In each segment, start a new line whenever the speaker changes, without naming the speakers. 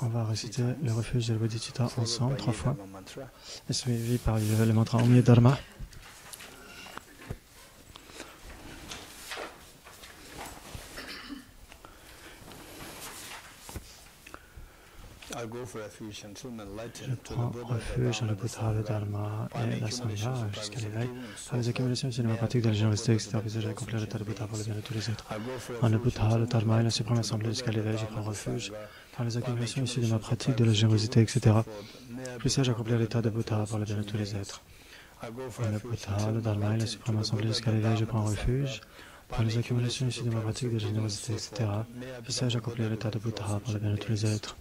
On va réciter le refuge de la bodhicitta ensemble 3 fois, et suivi par le mantra Om Dharma. Je prends refuge dans le Bouddha, le Dharma et la Sangha jusqu'à l'éveil. Par les accumulations et les pratiques de la générosité, etc., j'ai accompli l'état de Bouddha pour le bien de tous les êtres. Dans le Bouddha, le Dharma et la suprême assemblée jusqu'à l'éveil, je prends refuge. Par les accumulations issues de ma pratique de la générosité, etc., puisse-je accomplir l'état de Bouddha pour le bien de tous les êtres. Dans le Bouddha, le Dharma et la suprême assemblée jusqu'à l'éveil, je prends refuge. Par les accumulations issues de ma pratique de la générosité, etc., puisse-je accomplir l'état de Bouddha pour le bien de tous les êtres.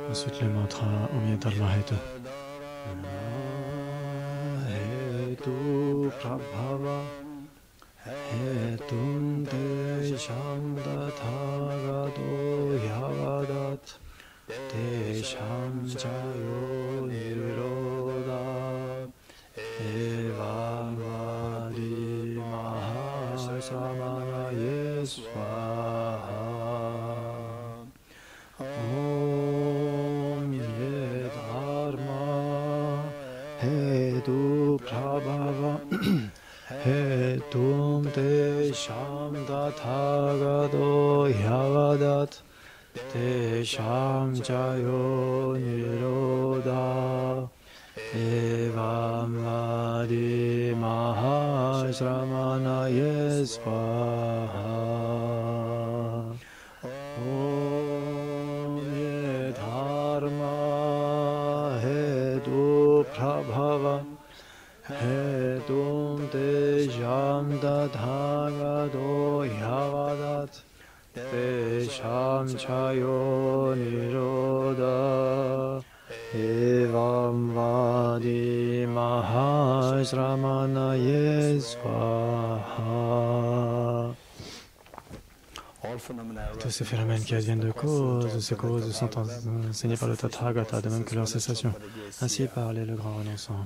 Ensuite le mantra Om Dharma Hetu. Hetu Prabhava Hetum Desham Dathagado Yavadat Desham Jayo Niroda Evam Vadi Mahasamana Yeswaha. Hetu Prabhava Hetum Desham Dathagado Yavadat Desham Jayo Niroda Evam Vadi Mahasramana Yeswaha. Om Ye Dharma Hetu Prabhava Hetum Desham Dathagado Yavadat Desham Chayo Niroda Evam Vadi Mahasramana Yeswaha. Tous ces phénomènes qui adviennent de causes, ces causes sont enseignés par le Tathagata, de même que leur cessation. Ainsi parlait le grand renonçant.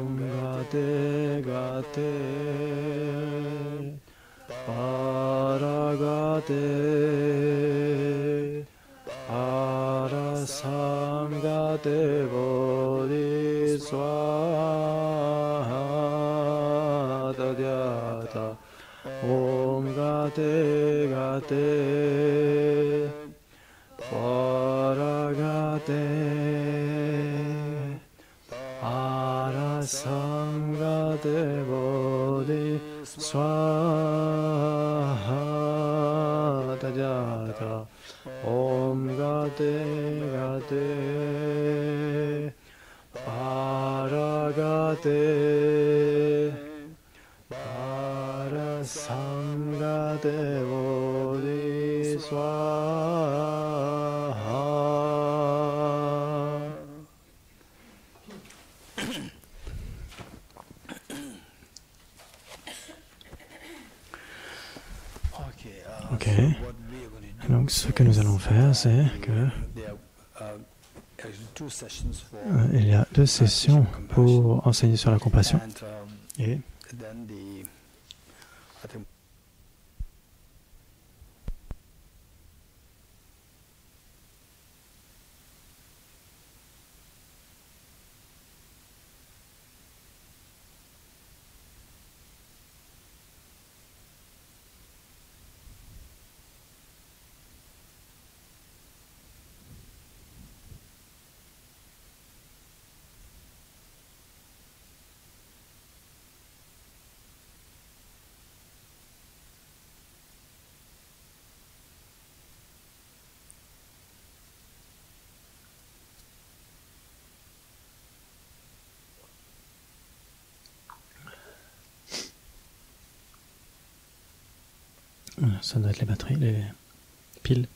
Om Gate Gate Paragate Parasamgate Bodhiswaha Tadyata. Om Gate Gate Paragate Arasangate Bodhiswaha Tadyata. Om Gate Gate Paragate Parasangate Bodhiswaha. Ok. Donc ce que nous allons faire, c'est que il y a 2 sessions pour enseigner sur la compassion. Et ça doit être les batteries, les piles.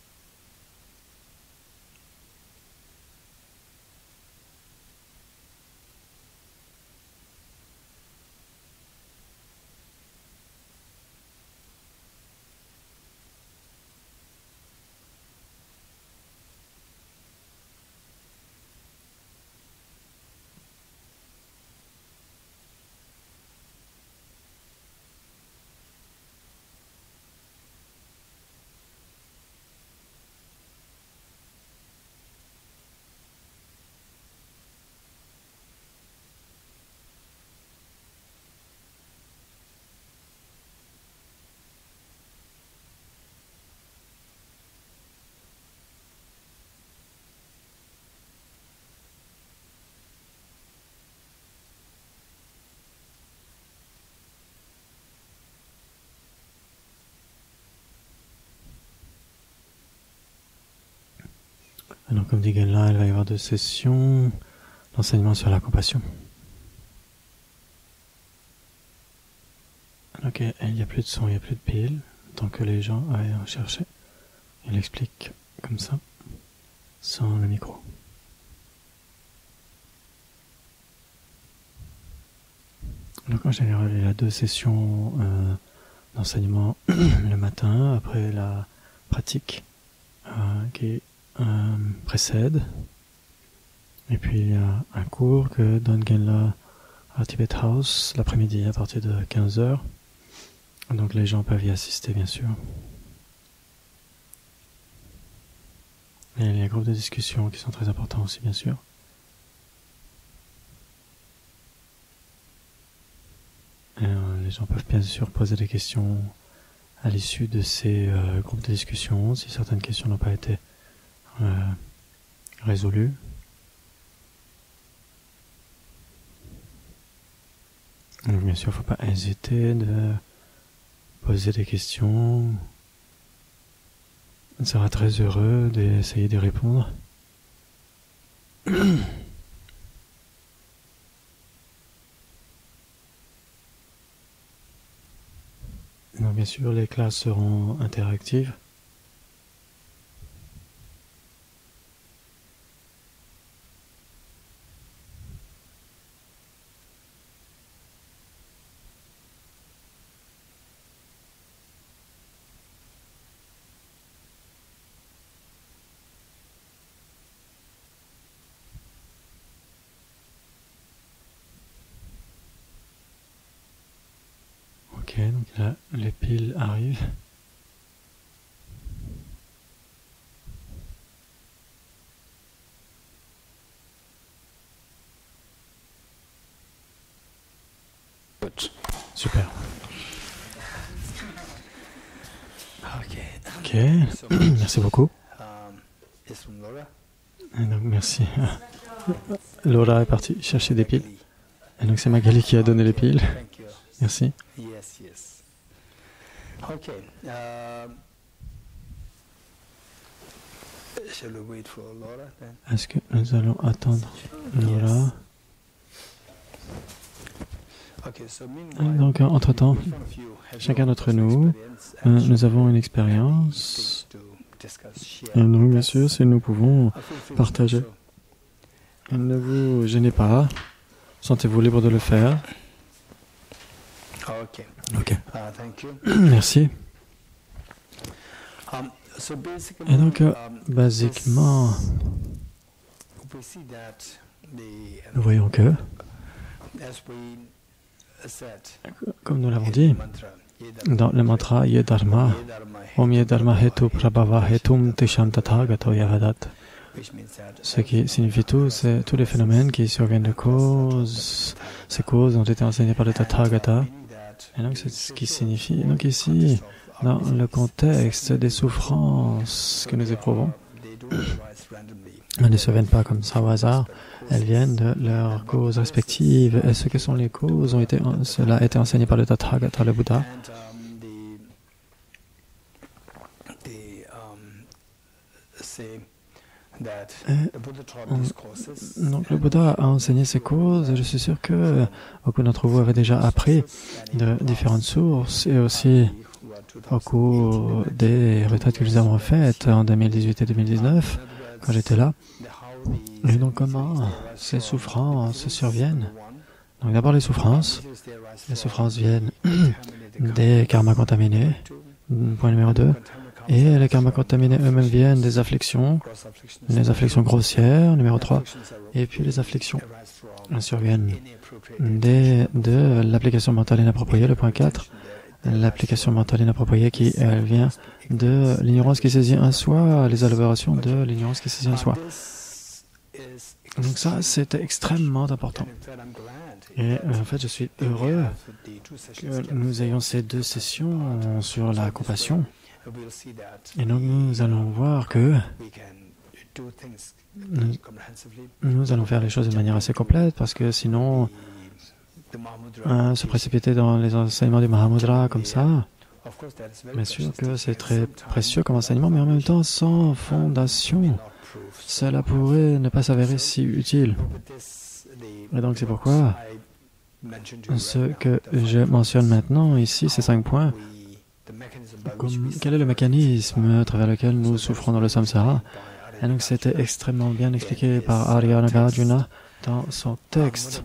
Et donc, comme dit Genla, il va y avoir 2 sessions d'enseignement sur la compassion. Ok, il n'y a plus de son, il n'y a plus de pile, tant que les gens aillent en chercher. Il explique comme ça, sans le micro. Donc en général, il y a 2 sessions d'enseignement le matin, après la pratique qui précède. Et puis il y a un cours que donne Genla à Tibet House l'après-midi à partir de 15h. Donc les gens peuvent y assister, bien sûr. Et il y a des groupes de discussion qui sont très importants aussi, bien sûr. Et, les gens peuvent bien sûr poser des questions à l'issue de ces groupes de discussion, si certaines questions n'ont pas été résolues. Donc bien sûr, il ne faut pas hésiter de poser des questions. On sera très heureux d'essayer d'y répondre. Donc bien sûr, les classes seront interactives. Ok, donc là, les piles arrivent. Super. Ok, merci beaucoup. Et donc merci. Laura est partie chercher des piles. Et donc c'est Magali qui a donné les piles. Merci. Est-ce que nous allons attendre Laura? Donc, entre-temps, chacun d'entre nous, nous avons une expérience. Et donc, bien sûr, si nous pouvons partager. Ne vous gênez pas. Sentez-vous libre de le faire. Ok. Merci. Et donc, basiquement, nous voyons que, comme nous l'avons dit, dans le mantra Yedharma, Om Yedharma Hetu Prabhava Hetum Tisham Tathagato Yavadat, ce qui signifie tout, c'est tous les phénomènes qui surviennent de causes. Ces causes ont été enseignées par le Tathagata. Et donc, c'est ce qui signifie. Donc, ici, dans le contexte des souffrances que nous éprouvons, elles ne surviennent pas comme ça au hasard. Elles viennent de leurs causes respectives. Et ce que sont les causes, cela a été enseigné par le Tathagata, le Bouddha. Donc le Bouddha a enseigné ces causes et je suis sûr que beaucoup d'entre vous avaient déjà appris de différentes sources et aussi au cours des retraites que nous avons faites en 2018 et 2019 quand j'étais là. Et donc comment ces souffrances surviennent? Donc d'abord les souffrances viennent des karmas contaminés, point numéro 2. Et les karmas contaminés eux-mêmes viennent des afflictions, les afflictions grossières, numéro 3. Et puis les afflictions surviennent de l'application mentale inappropriée, le point 4. L'application mentale inappropriée qui vient de l'ignorance qui saisit un soi, les élaborations de l'ignorance qui saisit un soi. Donc ça, c'est extrêmement important. Et en fait, je suis heureux que nous ayons ces 2 sessions sur la compassion. Et donc nous allons voir que nous allons faire les choses de manière assez complète parce que sinon se précipiter dans les enseignements du Mahamudra comme ça, bien sûr que c'est très précieux comme enseignement, mais en même temps sans fondation. cela pourrait ne pas s'avérer si utile. Et donc c'est pourquoi ce que je mentionne maintenant ici, ces 5 points, quel est le mécanisme à travers lequel nous souffrons dans le samsara? Et donc c'était extrêmement bien expliqué par Arya Nagarjuna dans son texte,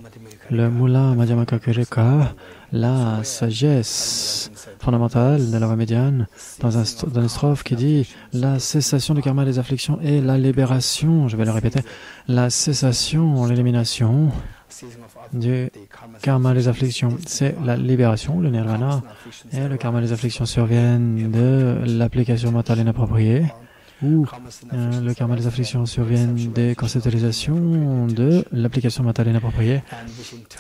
le Mula Madhyamaka Kurika, la sagesse fondamentale de la voie médiane, dans une strophe qui dit la cessation du karma des afflictions et la libération, je vais le répéter, la cessation, l'élimination du karma des afflictions, c'est la libération, le nirvana, et le karma des afflictions surviennent de l'application mentale inappropriée, ou le karma des afflictions surviennent des conceptualisations de l'application mentale inappropriée,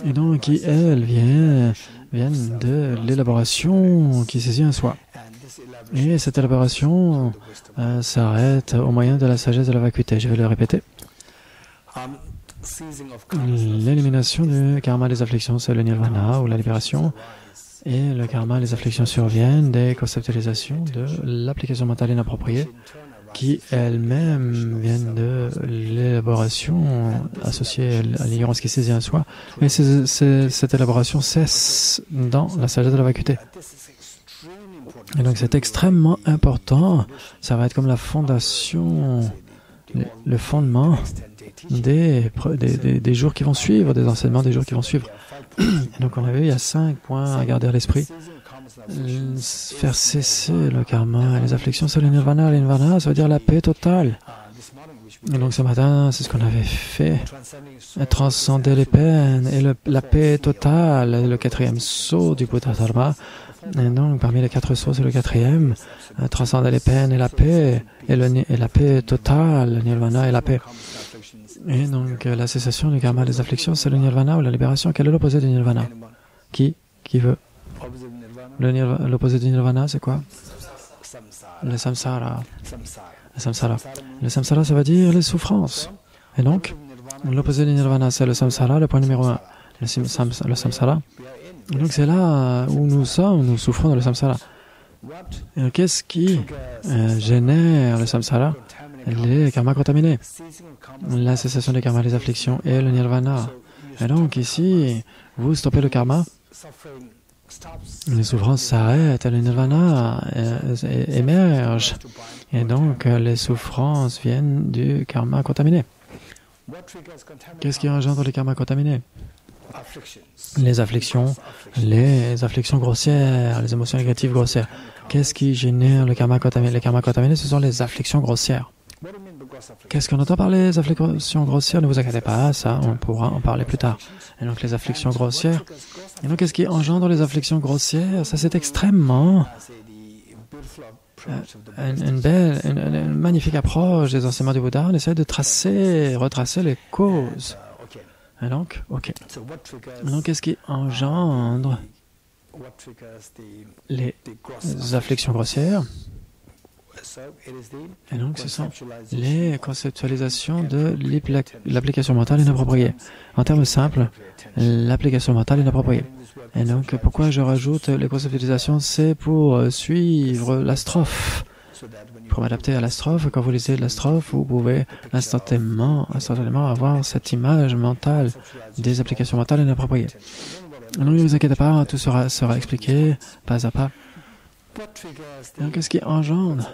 et donc qui, elles, viennent de l'élaboration qui saisit un soi. Et cette élaboration s'arrête au moyen de la sagesse de la vacuité. Je vais le répéter. L'élimination du karma des afflictions, c'est le nirvana ou la libération. Et le karma, les afflictions surviennent des conceptualisations de l'application mentale inappropriée qui elles-mêmes viennent de l'élaboration associée à l'ignorance qui saisit un soi. Et cette élaboration cesse dans la sagesse de la vacuité. Et donc c'est extrêmement important. Ça va être comme la fondation, le fondement des jours qui vont suivre, des enseignements des jours qui vont suivre. Et donc on a vu, il y a 5 points à garder à l'esprit. Faire cesser le karma et les afflictions, c'est le nirvana. Le nirvana, ça veut dire la paix totale. Et donc ce matin, c'est ce qu'on avait fait. Transcender les peines et la paix totale, le 4e saut du Buddha Dharma. Et donc parmi les 4 sauts, c'est le 4e. Transcender les peines et la paix, et la paix totale, le nirvana et la paix. Et donc la cessation du karma des afflictions, c'est le nirvana ou la libération. Quel est l'opposé du nirvana? Qui veut? L'opposé du nirvana, c'est quoi? Le samsara. Le samsara. Le samsara, ça veut dire les souffrances. Et donc, l'opposé du nirvana, c'est le samsara, le point numéro 1. Le samsara. Et donc, c'est là où nous sommes, nous souffrons dans le samsara. Qu'est-ce qui génère le samsara? Les karmas contaminés. La cessation des karmas, les afflictions et le nirvana. Et donc, ici, vous stoppez le karma. Les souffrances s'arrêtent, le nirvana émerge. Et donc, les souffrances viennent du karma contaminé. Qu'est-ce qui engendre les karmas contaminés? Les afflictions grossières, les émotions négatives grossières. Qu'est-ce qui génère le karma contaminé? Les karmas contaminés, ce sont les afflictions grossières. Qu'est-ce qu'on entend par les afflictions grossières? Ne vous inquiétez pas, ça, on pourra en parler plus tard. Et donc, les afflictions grossières. Et donc, qu'est-ce qui engendre les afflictions grossières? Ça, c'est extrêmement une magnifique approche des enseignements du Bouddha. On essaie de retracer les causes. Et donc, donc, qu'est-ce qui engendre les afflictions grossières? Et donc, ce sont les conceptualisations de l'application mentale inappropriée. En termes simples, l'application mentale inappropriée. Et donc, pourquoi je rajoute les conceptualisations? C'est pour suivre la strophe. Pour m'adapter à la strophe, quand vous lisez la strophe, vous pouvez instantanément avoir cette image mentale des applications mentales inappropriées. Donc, ne vous inquiétez pas, tout sera expliqué pas à pas. Donc, qu'est-ce qui engendre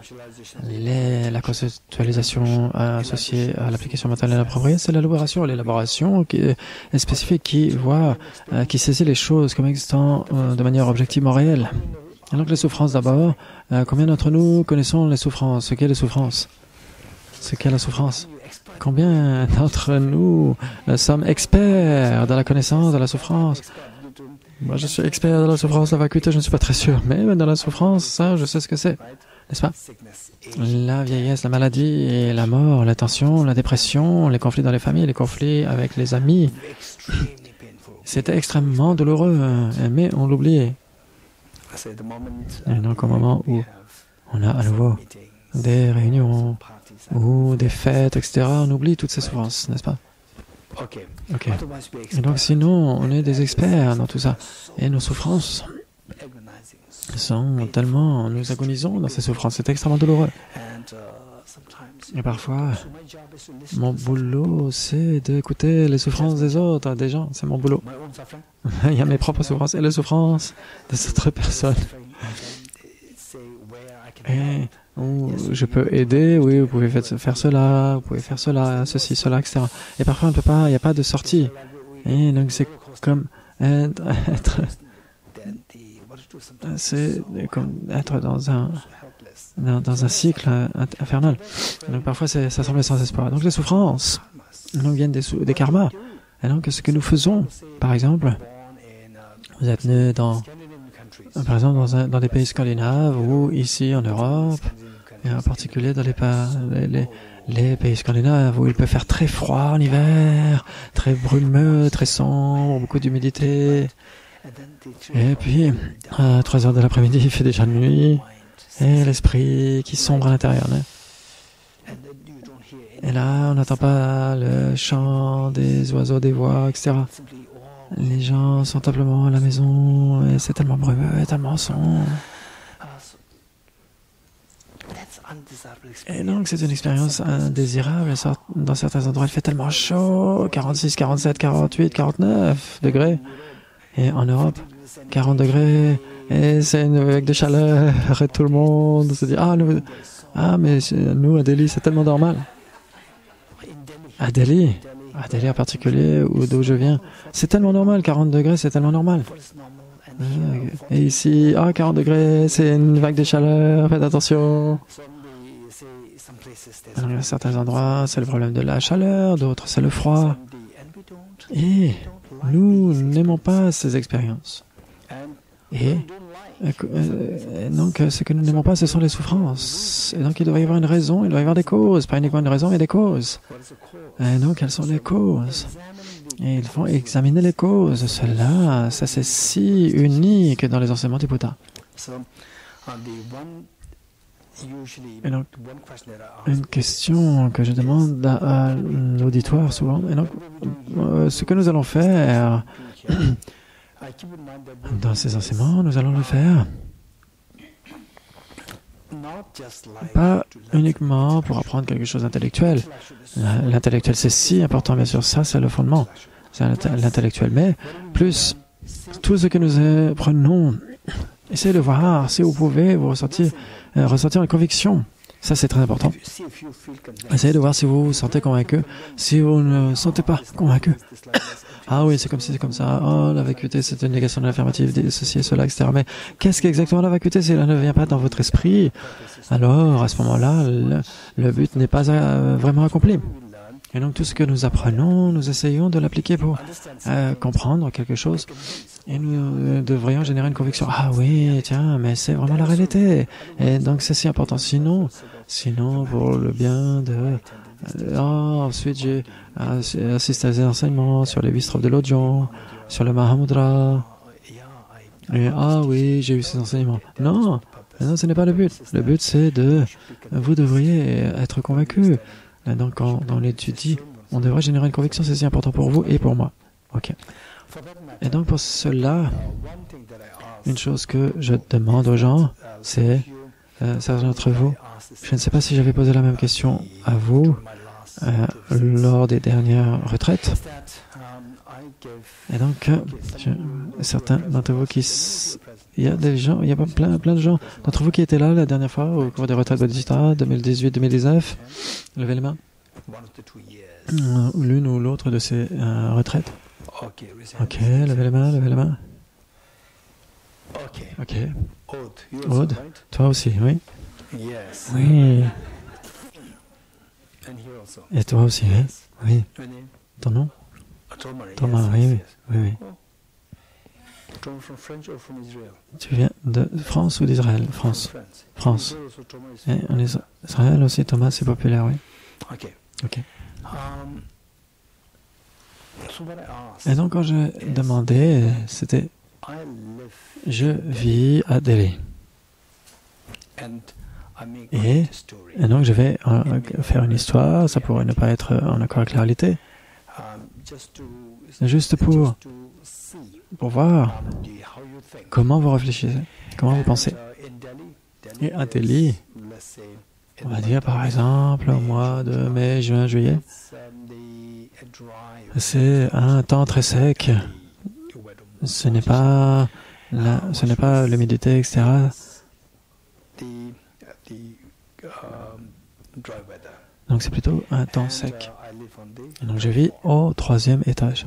la conceptualisation associée à l'application mentale inappropriée? C'est l'élaboration qui est spécifique, qui saisit les choses comme existant de manière objectivement réelle. Et donc, les souffrances d'abord. Combien d'entre nous connaissons les souffrances? Ce qu'est les souffrances? Ce qu'est la souffrance? Combien d'entre nous sommes experts dans la connaissance de la souffrance? Moi, je suis expert dans la souffrance, la vacuité, je ne suis pas très sûr. Mais dans la souffrance, ça, je sais ce que c'est. N'est-ce pas? La vieillesse, la maladie, et la mort, la tension, la dépression, les conflits dans les familles, les conflits avec les amis. C'était extrêmement douloureux, mais on l'oubliait. Et donc, au moment où on a à nouveau des réunions ou des fêtes, etc., on oublie toutes ces souffrances, n'est-ce pas? Ok. Et donc, sinon, on est des experts dans tout ça. Et nos souffrances sont tellement... Nous agonisons dans ces souffrances. C'est extrêmement douloureux. Et parfois, mon boulot, c'est d'écouter les souffrances des autres, des gens. C'est mon boulot. Il y a mes propres souffrances et les souffrances des autres personnes. Et où je peux aider, oui, vous pouvez faire cela, vous pouvez faire cela, ceci, cela, etc. Et parfois, on ne peut pas, il n'y a pas de sortie. Et donc, c'est comme être dans un cycle infernal. Donc parfois, ça semble sans espoir. Donc les souffrances viennent des karmas. Et donc ce que nous faisons, par exemple, vous êtes né dans des pays scandinaves ou ici en Europe, et en particulier dans les pays scandinaves où il peut faire très froid en hiver, très brumeux, très sombre, beaucoup d'humidité. Et puis, à 3 heures de l'après-midi, il fait déjà nuit, et l'esprit qui sombre à l'intérieur. Et là, on n'entend pas le chant des oiseaux, des voix, etc. Les gens sont simplement à la maison, et c'est tellement brumeux, tellement sombre. Et donc, c'est une expérience indésirable. Dans certains endroits, il fait tellement chaud, 46, 47, 48, 49 degrés. Et en Europe, 40 degrés, et c'est une vague de chaleur, et tout le monde se dit mais nous, à Delhi, c'est tellement normal. À Delhi en particulier, d'où je viens, c'est tellement normal, 40 degrés, c'est tellement normal. Et ici, 40 degrés, c'est une vague de chaleur, faites attention. Alors, il y a certains endroits, c'est le problème de la chaleur, d'autres, c'est le froid. Et nous n'aimons pas ces expériences. Et donc, ce que nous n'aimons pas, ce sont les souffrances. Et donc, il doit y avoir une raison, il doit y avoir des causes. Pas uniquement une raison, mais des causes. Et donc, quelles sont les causes? Et il faut examiner les causes. Ça c'est si unique dans les enseignements du Bouddha. Et donc, une question que je demande à l'auditoire souvent, et donc, ce que nous allons faire dans ces enseignements, nous allons le faire pas uniquement pour apprendre quelque chose d'intellectuel. L'intellectuel, c'est si important, bien sûr, ça c'est le fondement, c'est l'intellectuel, mais plus tout ce que nous apprenons, essayez de voir si vous pouvez vous ressentir une conviction. Ça, c'est très important. Essayez de voir si vous vous sentez convaincu. Si vous ne vous sentez pas convaincu, oui, c'est comme si c'est comme ça. La vacuité, c'est une négation de l'affirmative, ceci et cela, etc. Mais qu'est-ce qu'exactement la vacuité? Si elle ne vient pas dans votre esprit, alors, à ce moment-là, le but n'est pas vraiment accompli. Et donc, tout ce que nous apprenons, nous essayons de l'appliquer pour comprendre quelque chose. Et nous devrions générer une conviction. Oui, tiens, mais c'est vraiment la réalité. Et donc, c'est si important. Sinon, pour le bien de... ensuite, j'ai assisté à des enseignements sur les 8 strophes de l'Audion, sur le Mahamudra. Et oui, j'ai eu ces enseignements. Non, ce n'est pas le but. Le but, c'est vous devriez être convaincu. Et donc, quand on l'étudie, on devrait générer une conviction. C'est si important pour vous et pour moi. OK. Et donc, pour cela, une chose que je demande aux gens, c'est, certains d'entre vous, je ne sais pas si j'avais posé la même question à vous lors des dernières retraites. Et donc, certains d'entre vous il y a des gens, il y a plein de gens d'entre vous qui étaient là la dernière fois au cours des retraites Bodhisattva 2018-2019. Levez les mains. L'une ou l'autre de ces retraites. OK, levez les mains. OK. Aude, toi aussi, oui? Oui. Et toi aussi, hein? Oui. Ton nom? Thomas, oui. Tu viens de France ou d'Israël? France. Et en Israël aussi, Thomas, c'est populaire, oui. OK. Et donc, quand je demandais, c'était « Je vis à Delhi. » Et donc, je vais faire une histoire, ça pourrait ne pas être en accord avec la réalité, juste pour voir comment vous réfléchissez, comment vous pensez. Et à Delhi, On va dire par exemple au mois de mai, juin, juillet. C'est un temps très sec. Ce n'est pas l'humidité, etc. Donc c'est plutôt un temps sec. Et donc je vis au 3e étage.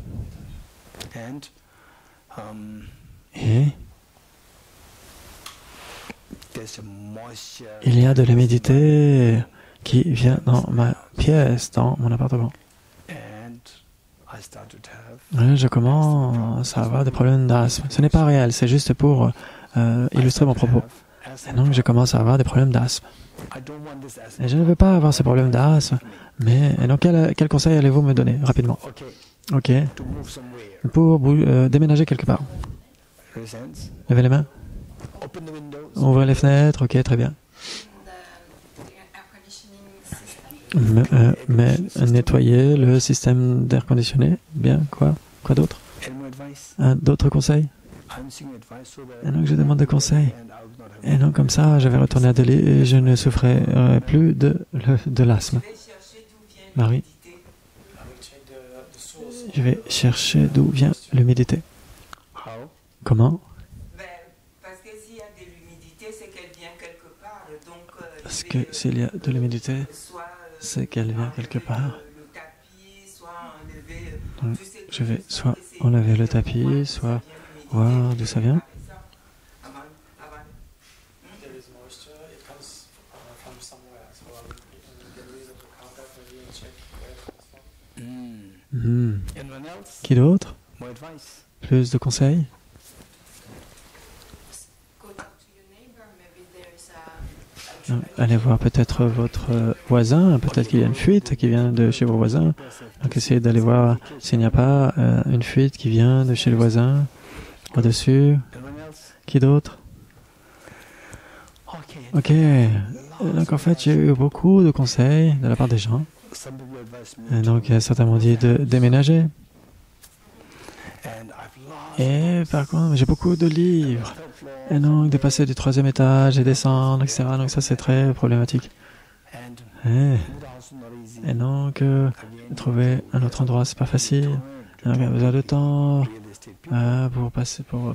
Et il y a de l'humidité qui vient dans ma pièce, dans mon appartement. Et je commence à avoir des problèmes d'asthme. Ce n'est pas réel, c'est juste pour illustrer mon propos. Et donc je commence à avoir des problèmes d'asthme. Et je ne veux pas avoir ces problèmes d'asthme, mais et donc quel conseil allez-vous me donner rapidement? Ok. Pour déménager quelque part. Levez les mains. Ouvrez les fenêtres. Ok, très bien. Mais nettoyer le système d'air conditionné. Bien, quoi d'autre? D'autres conseils? Et donc je demande des conseils. Et donc comme ça, je vais retourner à Delhi et je ne souffrirai plus de l'asthme. Marie? Je vais chercher d'où vient l'humidité. Comment?
Parce que s'il y a de l'humidité, c'est qu'elle vient quelque part.
Parce que s'il y a de l'humidité, c'est qu'elle vient quelque part. Donc, je vais soit enlever le tapis, soit voir d'où ça vient. Qui d'autre? Plus de conseils? Allez voir peut-être votre voisin, peut-être qu'il y a une fuite qui vient de chez vos voisins. Donc essayez d'aller voir s'il n'y a pas une fuite qui vient de chez le voisin, au-dessus. Qui d'autre? Ok. Donc en fait, j'ai eu beaucoup de conseils de la part des gens. Et donc certains m'ont dit de déménager. Et par contre, j'ai beaucoup de livres. Et donc, de passer du 3e étage et descendre, etc. Donc ça, c'est très problématique. Et donc, trouver un autre endroit, c'est pas facile. Donc, il y a besoin de temps pour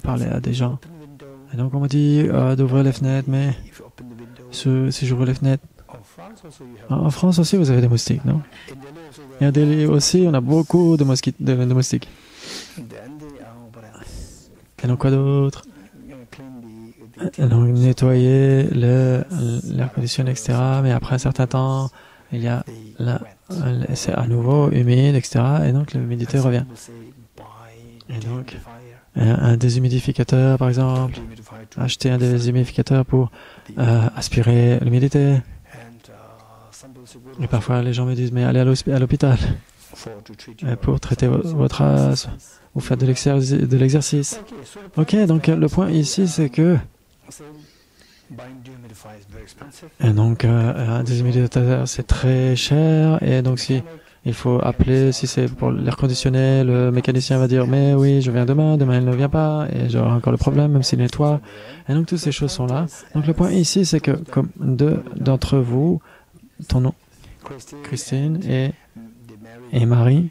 parler à des gens. Et donc, on m'a dit d'ouvrir les fenêtres, mais si j'ouvre les fenêtres... En France aussi, vous avez des moustiques, non? Et à Delhi aussi, on a beaucoup de moustiques. Et donc, quoi d'autre? Donc, nettoyer l'air conditionné, etc. Mais après un certain temps, il y a c'est à nouveau humide, etc. Et donc, l'humidité revient. Et donc, un déshumidificateur, par exemple. Acheter un déshumidificateur pour aspirer l'humidité. Et parfois, les gens me disent, mais allez à l'hôpital pour traiter votre asthme. Vous faites de l'exercice. Ok, donc le point ici, c'est que... Et donc, un déshumidificateur, c'est très cher. Et donc, il faut appeler, si c'est pour l'air conditionné, le mécanicien va dire, mais oui, je viens demain il ne vient pas, et j'aurai encore le problème, même s'il nettoie. Et donc, toutes ces choses sont là. Donc, le point ici, c'est que, comme deux d'entre vous, ton nom, Christine et Marie,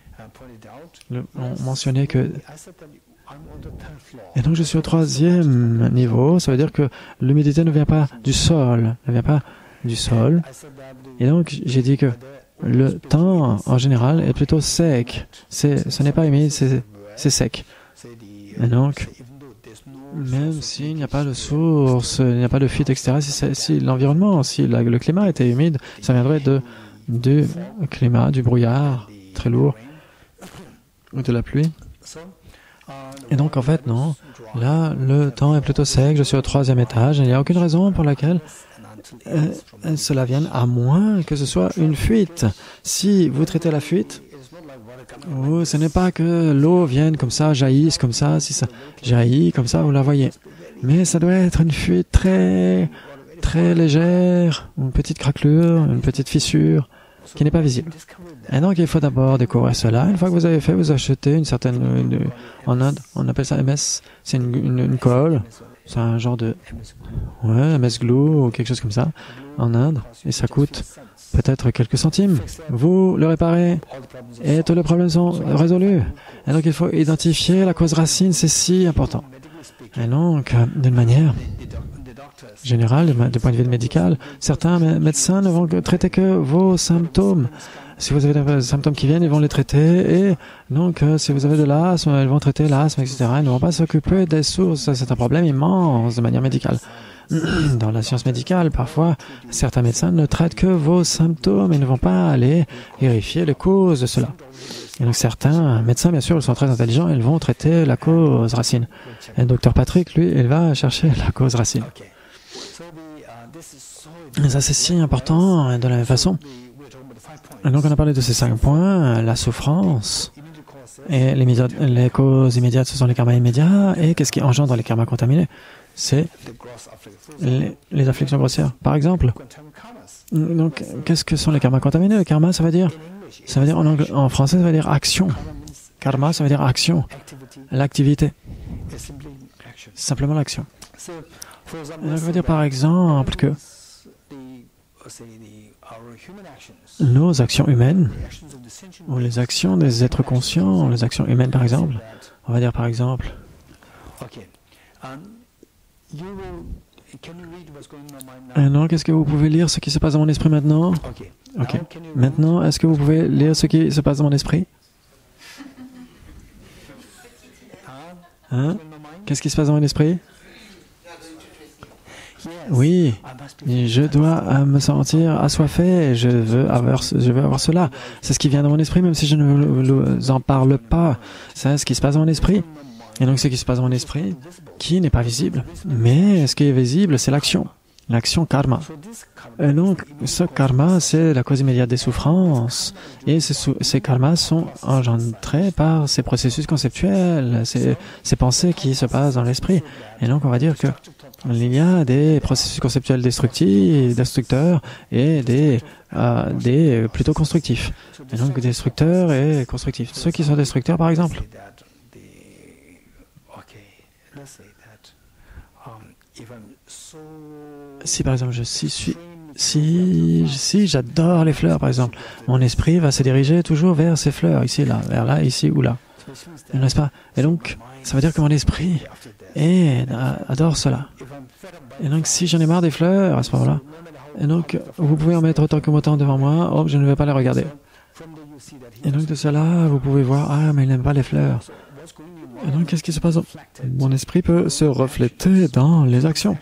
ont mentionné que... Et donc, je suis au 3e niveau. Ça veut dire que l'humidité ne vient pas du sol. Et donc, j'ai dit que le temps, en général, est plutôt sec. Ce n'est pas humide, c'est sec. Et donc, même s'il n'y a pas de source, il n'y a pas de fuite, etc., si l'environnement, si le climat était humide, ça viendrait du climat, du brouillard très lourd, ou de la pluie. Et donc, en fait, non. Là, le temps est plutôt sec. Je suis au 3e étage. Il n'y a aucune raison pour laquelle cela vienne, à moins que ce soit une fuite. Si vous traitez la fuite, ce n'est pas que l'eau vienne comme ça, jaillisse comme ça. Si ça jaillit comme ça, vous la voyez. Mais ça doit être une fuite très, très légère, une petite craquelure, une petite fissure qui n'est pas visible. Et donc, il faut d'abord découvrir cela. Une fois que vous avez fait, vous achetez une certaine... en Inde, on appelle ça MS. C'est une colle. C'est un genre de MS glue ou quelque chose comme ça en Inde et ça coûte peut-être quelques centimes. Vous le réparez et tous les problèmes sont résolus. Et donc il faut identifier la cause racine, c'est si important. Et donc, d'une manière générale, du point de vue médical, certains médecins ne vont traiter que vos symptômes. Si vous avez des symptômes qui viennent, ils vont les traiter. Et donc, si vous avez de l'asthme, ils vont traiter l'asthme, etc. Ils ne vont pas s'occuper des sources. C'est un problème immense de manière médicale. Dans la science médicale, parfois, certains médecins ne traitent que vos symptômes et ne vont pas aller vérifier les causes de cela. Et donc certains médecins, bien sûr, ils sont très intelligents, ils vont traiter la cause racine. Et le docteur Patrick, lui, il va chercher la cause racine. Et ça, c'est si important de la même façon. Et donc on a parlé de ces 5 points, la souffrance, et les causes immédiates, ce sont les karmas immédiats, et qu'est-ce qui engendre les karmas contaminés? C'est les afflictions grossières. Par exemple, donc, qu'est-ce que sont les karmas contaminés? Le karma, ça veut dire en français, ça veut dire action. Karma, ça veut dire action, l'activité. Simplement l'action. Donc, ça veut dire par exemple que nos actions humaines, ou les actions des êtres conscients, les actions humaines par exemple, on va dire par exemple, donc est-ce que vous pouvez lire ce qui se passe dans mon esprit maintenant? Ok. Maintenant, est-ce que vous pouvez lire ce qui se passe dans mon esprit? Hein? Qu'est-ce qui se passe dans mon esprit? Oui, je dois me sentir assoiffé, je veux avoir cela. C'est ce qui vient dans mon esprit, même si je ne vous en parle pas. C'est ce qui se passe dans mon esprit. Et donc ce qui se passe dans mon esprit, qui n'est pas visible, mais ce qui est visible, c'est l'action. L'action karma. Et donc ce karma, c'est la cause immédiate des souffrances. Et ces karmas sont engendrés par ces processus conceptuels, ces pensées qui se passent dans l'esprit. Et donc on va dire que il y a des processus conceptuels destructeurs et des plutôt constructifs. Et donc destructeurs et constructifs. Ceux qui sont destructeurs, par exemple. Si par exemple si j'adore les fleurs, par exemple, mon esprit va se diriger toujours vers ces fleurs, ici, là, vers là, ici ou là. N'est-ce pas? Et donc, ça veut dire que mon esprit adore cela. Et donc, si j'en ai marre des fleurs à ce moment-là, et donc, vous pouvez en mettre autant que autant devant moi, je ne vais pas les regarder. Et donc, de cela, vous pouvez voir, mais il n'aime pas les fleurs. Et donc, qu'est-ce qui se passe? Mon esprit peut se refléter dans les actions.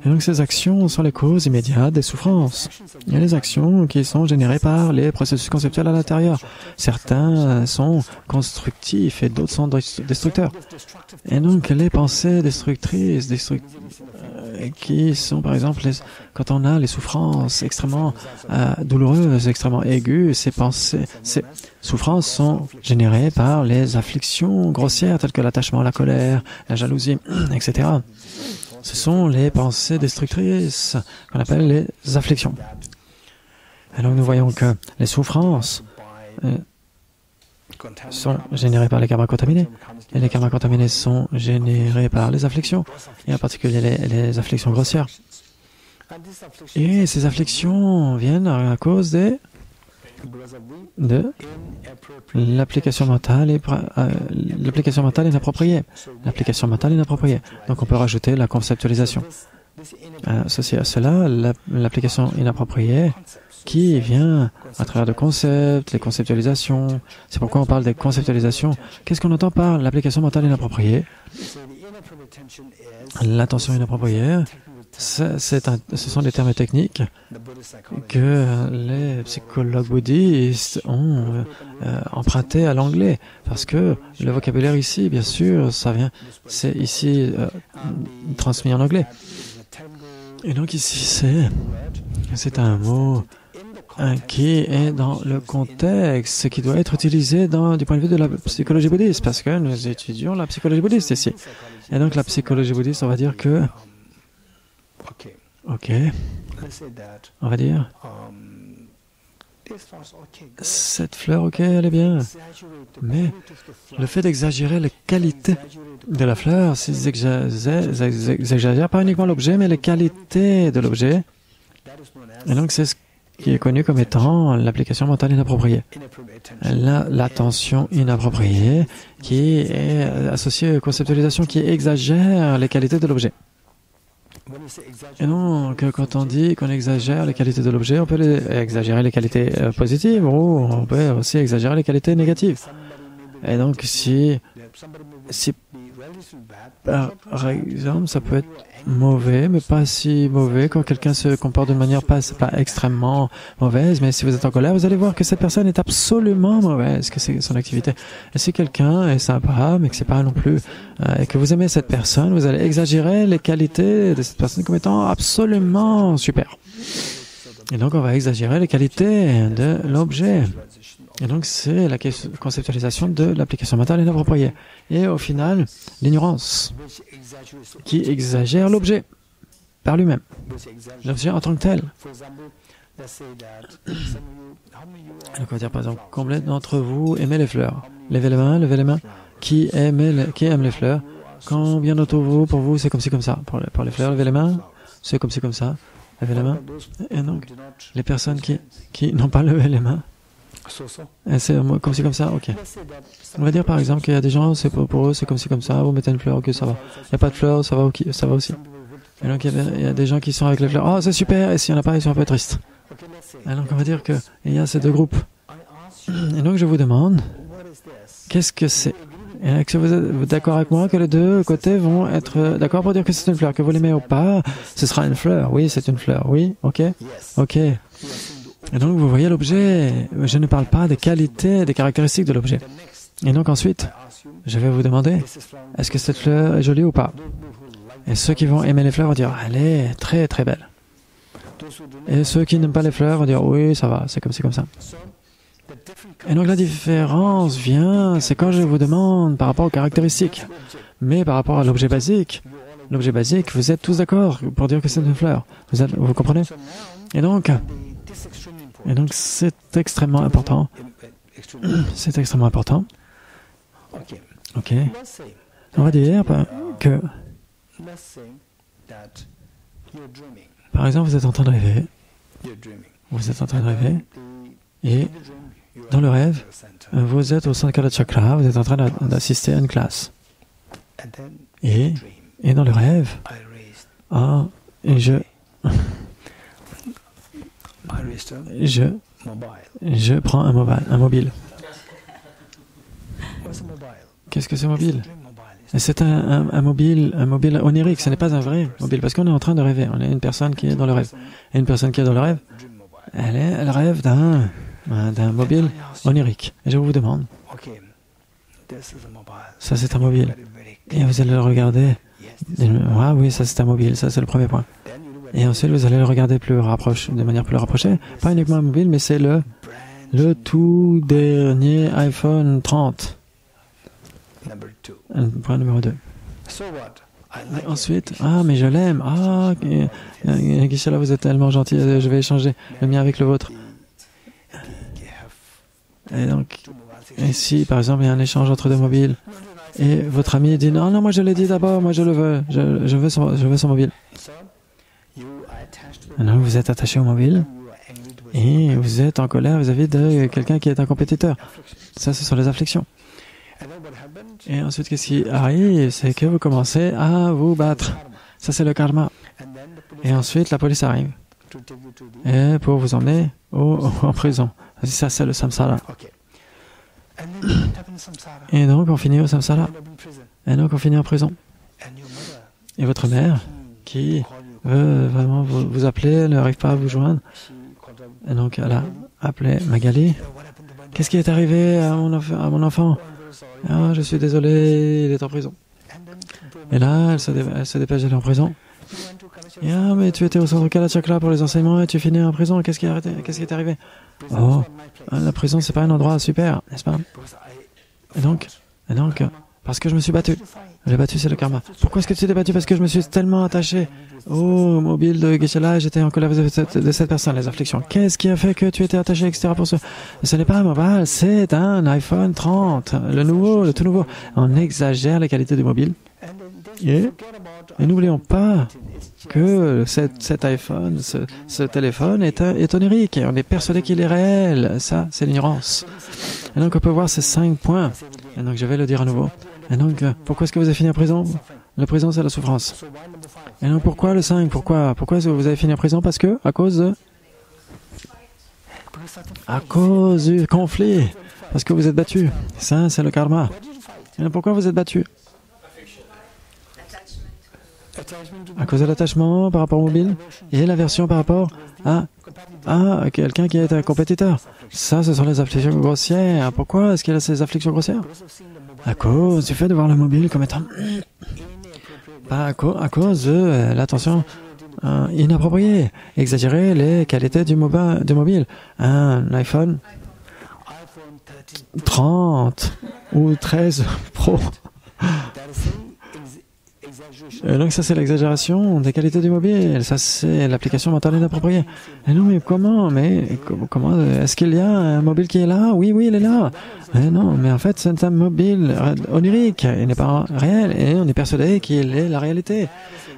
Et donc, ces actions sont les causes immédiates des souffrances. Il y a les actions qui sont générées par les processus conceptuels à l'intérieur. Certains sont constructifs et d'autres sont destructeurs. Et donc, les pensées destructrices, qui sont, par exemple, quand on a les souffrances extrêmement douloureuses, extrêmement aiguës, ces souffrances sont générées par les afflictions grossières telles que l'attachement, la colère, la jalousie, etc. Ce sont les pensées destructrices qu'on appelle les afflictions. Et donc nous voyons que les souffrances sont générées par les karmas contaminés. Et les karmas contaminés sont générés par les afflictions, et en particulier les afflictions grossières. Et ces afflictions viennent à cause de l'application mentale inappropriée. L'application mentale inappropriée. Donc on peut rajouter la conceptualisation. Associé à cela, l'application inappropriée qui vient à travers de concepts, les conceptualisations. C'est pourquoi on parle des conceptualisations. Qu'est-ce qu'on entend par l'application mentale inappropriée? L'intention inappropriée, ce sont des termes techniques que les psychologues bouddhistes ont empruntés à l'anglais, parce que le vocabulaire ici, bien sûr, c'est ici transmis en anglais. Et donc ici, c'est un mot qui est dans le contexte, qui doit être utilisé du point de vue de la psychologie bouddhiste, parce que nous étudions la psychologie bouddhiste ici. Et donc la psychologie bouddhiste, on va dire que... Ok. On va dire cette fleur, ok, elle est bien. Mais le fait d'exagérer les qualités de la fleur, s'ils exagèrent pas uniquement l'objet, mais les qualités de l'objet. Et donc, c'est ce qui est connu comme étant l'application mentale inappropriée. L'attention inappropriée qui est associée à conceptualisation qui exagère les qualités de l'objet. Et donc, quand on dit qu'on exagère les qualités de l'objet, on peut exagérer les qualités positives ou on peut aussi exagérer les qualités négatives. Et donc, si par exemple, ça peut être mauvais, mais pas si mauvais quand quelqu'un se comporte de manière pas extrêmement mauvaise, mais si vous êtes en colère, vous allez voir que cette personne est absolument mauvaise, que c'est son activité. Et si quelqu'un est sympa, mais que c'est pas non plus, et que vous aimez cette personne, vous allez exagérer les qualités de cette personne comme étant absolument super. Et donc, on va exagérer les qualités de l'objet. Et donc, c'est la conceptualisation de l'application mentale inappropriée. Et au final, l'ignorance qui exagère l'objet par lui-même, l'objet en tant que tel. Donc, on va dire par exemple, combien d'entre vous aimez les fleurs? Levez les mains, levez les mains. Qui aime les fleurs? Combien d'entre vous, pour vous, c'est comme ci, comme ça? Pour les fleurs, levez les mains, c'est comme ci, comme ça. Levez les mains. Et donc, les personnes qui n'ont pas levé les mains, c'est comme ci, comme ça, ok. On va dire par exemple qu'il y a des gens, c'est pour eux, c'est comme ci, comme ça, vous mettez une fleur, ok, ça va. Il n'y a pas de fleurs, ça va aussi. Et donc il y a des gens qui sont avec les fleurs, oh c'est super, et s'il n'y en a pas, ils sont un peu tristes. Et donc on va dire qu'il y a ces deux groupes. Et donc je vous demande, qu'est-ce que c'est? Est-ce que vous êtes d'accord avec moi que les deux côtés vont être d'accord pour dire que c'est une fleur, que vous l'aimez ou pas, ce sera une fleur, oui, c'est une fleur, oui, ok. Et donc, vous voyez l'objet, je ne parle pas des qualités, des caractéristiques de l'objet. Et donc ensuite, je vais vous demander, est-ce que cette fleur est jolie ou pas? Et ceux qui vont aimer les fleurs vont dire, elle est très très belle. Et ceux qui n'aiment pas les fleurs vont dire, oui, ça va, c'est comme ci, comme ça. Et donc la différence vient, c'est quand je vous demande par rapport aux caractéristiques. Mais par rapport à l'objet basique, vous êtes tous d'accord pour dire que c'est une fleur. Vous comprenez? Et donc, c'est extrêmement important. C'est extrêmement important. Ok. On va dire que, par exemple, vous êtes en train de rêver. Et dans le rêve, vous êtes au centre Kalachakra, vous êtes en train d'assister à une classe. Et dans le rêve, je prends un mobile. Qu'est-ce que c'est mobile? C'est un mobile onirique, ce n'est pas un vrai mobile, parce qu'on est en train de rêver. On a une personne qui est dans le rêve. Et une personne qui est dans le rêve, elle rêve d'un mobile onirique. Et je vous demande, ça c'est un mobile. Et vous allez le regarder. Ah oui, ça c'est un mobile, ça c'est le premier point. Et ensuite, vous allez le regarder de manière plus rapprochée. Pas uniquement un mobile, mais c'est le tout dernier iPhone 30. Point numéro 2. Et ensuite, mais je l'aime. Guéshé, là, vous êtes tellement gentil, je vais échanger le mien avec le vôtre. Et donc, si par exemple, il y a un échange entre deux mobiles, et votre ami dit, non, moi je l'ai dit d'abord, moi je le veux, je veux son mobile. Alors, vous êtes attaché au mobile et vous êtes en colère vis-à-vis de quelqu'un qui est un compétiteur. Ça, ce sont les afflictions. Et ensuite, qu'est-ce qui arrive? C'est que vous commencez à vous battre. Ça, c'est le karma. Et ensuite, la police arrive. Et pour vous emmener en prison. Ça, c'est le samsara. Et donc, on finit au samsara. Et donc, on finit en prison. Et votre mère, qui veut vraiment vous appeler, elle n'arrive pas à vous joindre. Et donc, elle a appelé Magali. Qu'est-ce qui est arrivé à mon enfant? Je suis désolé, il est en prison. Et là, elle se dépêche d'aller en prison. Et mais tu étais au centre Kalachakra pour les enseignements et tu finis en prison. Qu'est-ce qui est arrivé? La prison, c'est pas un endroit super, n'est-ce pas? Et donc, parce que je me suis battu. J'ai battu, c'est le karma. Pourquoi est-ce que tu t'es battu? Parce que je me suis tellement attaché au mobile de Guéshé et j'étais en colère de cette personne, les afflictions. Qu'est-ce qui a fait que tu étais attaché, etc. pour ce n'est pas un mobile, c'est un iPhone 30, le tout nouveau. On exagère les qualités du mobile. Et n'oublions pas que cet iPhone, ce téléphone est onirique et on est persuadé qu'il est réel. Ça, c'est l'ignorance. Et donc, on peut voir ces 5 points. Et donc, je vais le dire à nouveau. Et donc, pourquoi est-ce que vous avez fini en prison? La prison, c'est la souffrance. Et donc, pourquoi le 5? Pourquoi est-ce que vous avez fini en prison? Parce que, à cause du conflit. Parce que vous êtes battu. Ça, c'est le karma. Et donc, pourquoi vous êtes battu? À cause de l'attachement par rapport au mobile et l'aversion par rapport à quelqu'un qui est un compétiteur. Ça, ce sont les afflictions grossières. Pourquoi est-ce qu'il y a ces afflictions grossières? À cause du fait de voir le mobile comme étant... Pas à cause de l'attention inappropriée. Exagérer les qualités du mobile. Un iPhone 30 ou 13 Pro. Et donc ça c'est l'exagération des qualités du mobile, ça c'est l'application mentale inappropriée. Et non mais comment est-ce qu'il y a un mobile qui est là? Oui, il est là. Mais non, mais en fait c'est un mobile onirique, il n'est pas réel et on est persuadé qu'il est la réalité.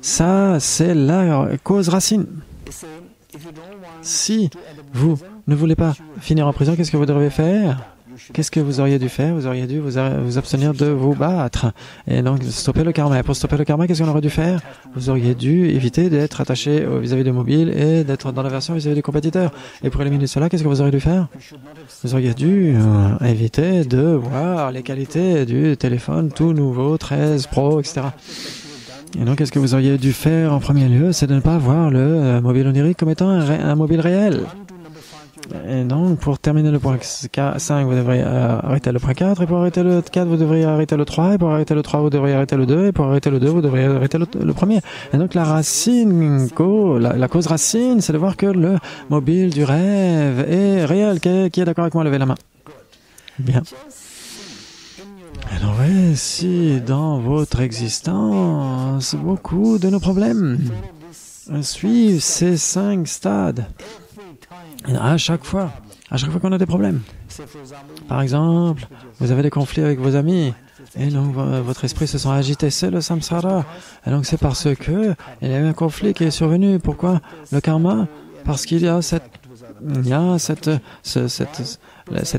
Ça c'est la cause racine. Si vous ne voulez pas finir en prison, qu'est-ce que vous devriez faire? Qu'est-ce que vous auriez dû faire? Vous auriez dû vous abstenir de vous battre. Et donc, stopper le karma. Et pour stopper le karma, qu'est-ce qu'on aurait dû faire? Vous auriez dû éviter d'être attaché vis-à-vis du mobile et d'être dans l'aversion vis-à-vis des compétiteurs. Et pour éliminer cela, qu'est-ce que vous auriez dû faire? Vous auriez dû éviter de voir les qualités du téléphone tout nouveau, 13 Pro, etc. Et donc, qu'est-ce que vous auriez dû faire en premier lieu? C'est de ne pas voir le mobile onirique comme étant un mobile réel. Et donc, pour terminer le point 5, vous devriez arrêter le point 4, et pour arrêter le 4, vous devriez arrêter le 3, et pour arrêter le 3, vous devriez arrêter le 2, et pour arrêter le 2, vous devriez arrêter le premier. Et donc, la racine, la cause racine, c'est de voir que le mobile du rêve est réel. Qui est d'accord avec moi? Levez la main. Bien. Alors, voici dans votre existence beaucoup de nos problèmes suivent ces 5 stades. À chaque fois qu'on a des problèmes. Par exemple, vous avez des conflits avec vos amis et donc votre esprit se sent agité, c'est le samsara. Et donc c'est parce que il y a eu un conflit qui est survenu. Pourquoi le karma? Parce qu'il y a cette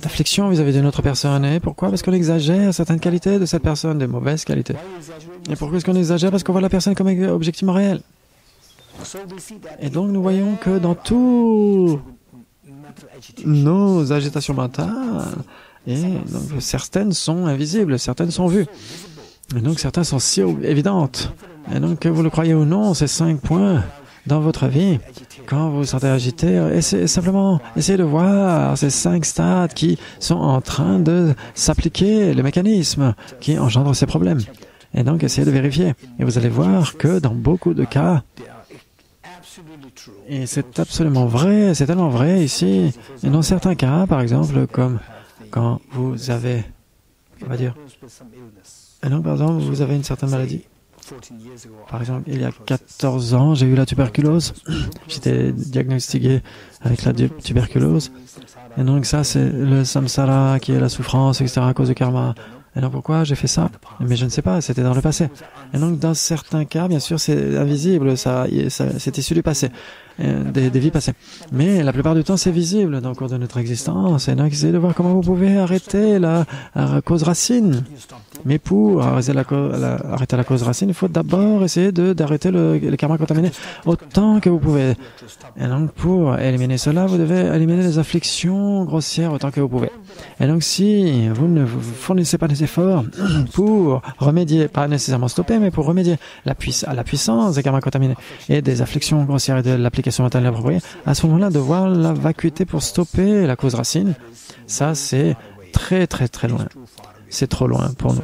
affliction vis-à-vis d'une autre personne. Et pourquoi? Parce qu'on exagère certaines qualités de cette personne, des mauvaises qualités. Et pourquoi est-ce qu'on exagère? Parce qu'on voit la personne comme objectivement réelle. Et donc nous voyons que dans tout nos agitations mentales, et donc certaines sont invisibles, certaines sont vues. Et donc certaines sont si évidentes. Et donc que vous le croyez ou non, ces 5 points dans votre vie, quand vous vous sentez agité, simplement essayez de voir ces 5 stades qui sont en train de s'appliquer, le mécanisme qui engendre ces problèmes. Et donc essayez de vérifier. Et vous allez voir que dans beaucoup de cas, et c'est absolument vrai, c'est tellement vrai ici. Et dans certains cas, par exemple, comme quand vous avez, on va dire, et donc, par exemple, vous avez une certaine maladie. Par exemple, il y a 14 ans, j'ai eu la tuberculose. J'étais diagnostiqué avec la tuberculose. Et donc ça, c'est le samsara qui est la souffrance, etc., à cause du karma. Et donc pourquoi j'ai fait ça? Mais je ne sais pas, c'était dans le passé. Et donc dans certains cas, bien sûr, c'est invisible, c'est issu du passé, des vies passées. Mais la plupart du temps, c'est visible dans le cours de notre existence. Et donc essayez de voir comment vous pouvez arrêter la cause racine. Mais pour arrêter la cause racine, il faut d'abord essayer d'arrêter le karma contaminé autant que vous pouvez. Et donc pour éliminer cela, vous devez éliminer les afflictions grossières autant que vous pouvez. Et donc si vous ne fournissez pas des efforts pour remédier, pas nécessairement stopper, mais pour remédier à la puissance des karmas contaminés et des afflictions grossières et de l'application mentale inappropriée, à ce moment-là, de voir la vacuité pour stopper la cause racine, ça c'est très très très loin. C'est trop loin pour nous.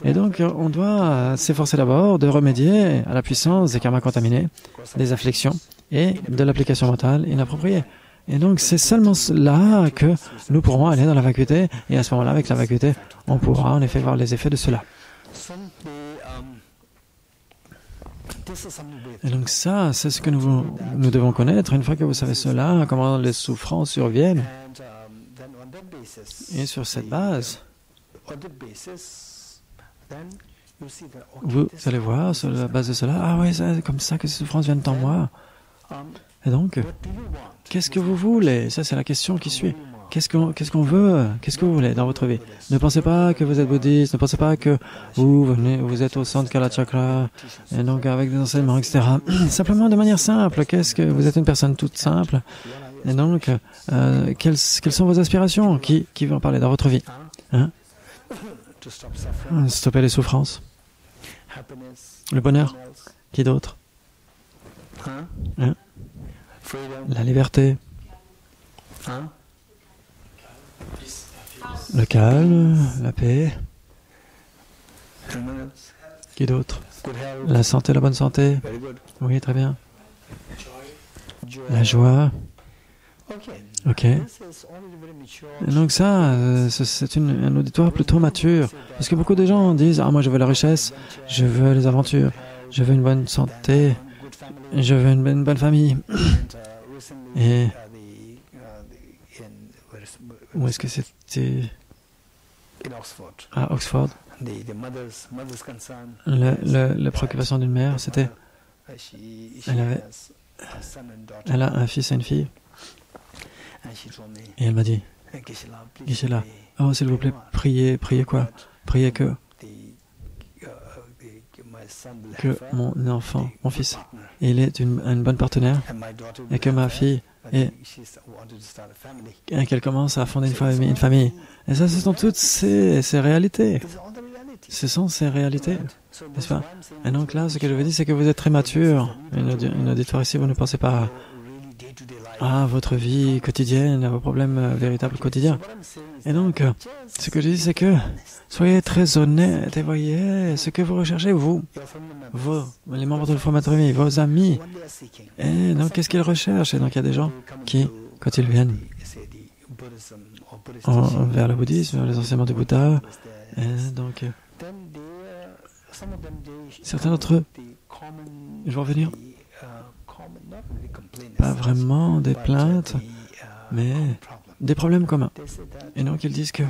Et donc, on doit s'efforcer d'abord de remédier à la puissance des karmas contaminés, des afflictions et de l'application mentale inappropriée. Et donc, c'est seulement là que nous pourrons aller dans la vacuité. Et à ce moment-là, avec la vacuité, on pourra en effet voir les effets de cela. Et donc ça, c'est ce que nous devons connaître. Une fois que vous savez cela, comment les souffrances surviennent. Et sur cette base, vous allez voir, sur la base de cela, ah oui, c'est comme ça que ces souffrances viennent en moi. Et donc, qu'est-ce que vous voulez? Ça, c'est la question qui suit. Qu'est-ce qu'on veut? Qu'est-ce que vous voulez dans votre vie? Ne pensez pas que vous êtes bouddhiste, ne pensez pas que vous êtes au centre Kalachakra, et donc avec des enseignements, etc. Simplement de manière simple, qu'est-ce que vous êtes une personne toute simple? Et donc, quelles sont vos aspirations? Qui veut en parler dans votre vie? Hein? Stopper les souffrances. Le bonheur. Qui d'autre? Hein? La liberté. Le calme, la paix. Qui d'autre? La santé, la bonne santé. Oui, très bien. La joie. Ok. Et donc ça, c'est un auditoire plutôt mature. Parce que beaucoup de gens disent, ah moi je veux la richesse, je veux les aventures, je veux une bonne santé, je veux une bonne famille. Et où est-ce que c'était? À Oxford. La préoccupation d'une mère, c'était, elle a un fils et une fille. Et elle m'a dit, Guéshé là, oh s'il vous plaît, priez quoi? Priez que mon enfant, mon fils, il est une bonne partenaire et que ma fille, et qu'elle commence à fonder une famille. Et ça, ce sont toutes ces réalités. Ce sont ces réalités, n'est-ce pas? Et donc là, ce que je veux dire, c'est que vous êtes très mature. Une auditoire ici, vous ne pensez pas à votre vie quotidienne, à vos problèmes véritables quotidiens. Et donc, ce que je dis, c'est que soyez très honnête et voyez ce que vous recherchez, les membres de votre famille, vos amis. Et donc, qu'est-ce qu'ils recherchent? Et donc, il y a des gens qui, quand ils viennent vers le bouddhisme, vers les enseignements du Bouddha, et donc, certains d'entre eux, ils vont venir pas vraiment des plaintes, mais des problèmes communs. Et donc ils disent que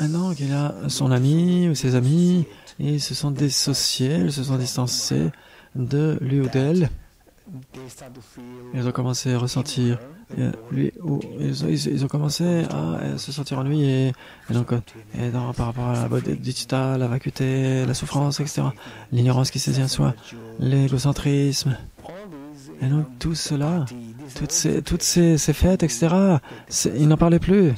donc il a son ami ou ses amis, et ils se sont dissociés, ils se sont distancés de lui ou d'elle. Ils ont commencé à ressentir, ils ont commencé à se sentir ennuyés, et donc par rapport à la bodhicitta, la vacuité, la souffrance, etc., l'ignorance qui saisit en soi, l'égocentrisme, et donc tout cela, toutes ces fêtes, etc., ils n'en parlaient plus.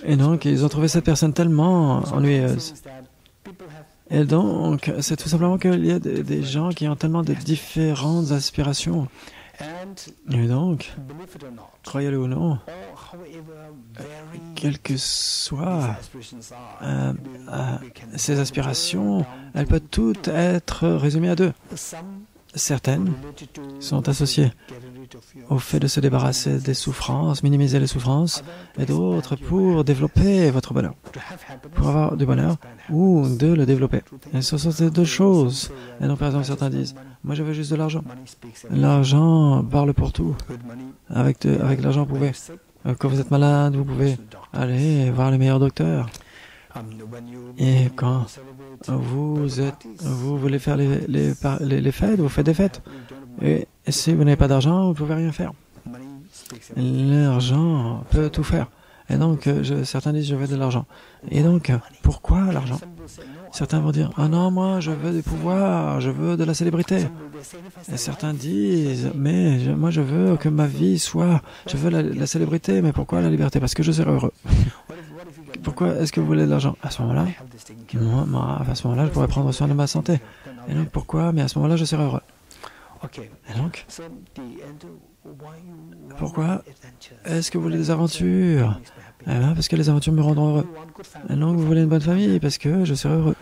Et donc ils ont trouvé cette personne tellement ennuyeuse. Et donc, c'est tout simplement qu'il y a des gens qui ont tellement de différentes aspirations. Et donc, croyez-le ou non, quelles que soient ces aspirations, elles peuvent toutes être résumées à deux. Certaines sont associées au fait de se débarrasser des souffrances, minimiser les souffrances, et d'autres pour développer votre bonheur, pour avoir du bonheur ou de le développer. Et ce sont ces deux choses. Et donc, par exemple, certains disent, moi je veux juste de l'argent. L'argent parle pour tout. Avec l'argent, vous pouvez, quand vous êtes malade, vous pouvez aller voir les meilleurs docteurs. Et quand vous voulez faire les fêtes, vous faites des fêtes. Et si vous n'avez pas d'argent, vous ne pouvez rien faire. L'argent peut tout faire. Et donc, certains disent, je veux de l'argent. Et donc, pourquoi l'argent? Certains vont dire, ah non, moi, je veux du pouvoir, je veux de la célébrité. Et certains disent, mais moi, je veux que ma vie soit, je veux la célébrité, mais pourquoi la liberté? Parce que je serai heureux. Pourquoi est-ce que vous voulez de l'argent? À ce moment-là, je pourrais prendre soin de ma santé. Et donc, pourquoi? Mais à ce moment-là, je serai heureux. Et donc, pourquoi est-ce que vous voulez des aventures? Eh bien, parce que les aventures me rendront heureux. Et donc, vous voulez une bonne famille? Parce que je serai heureux.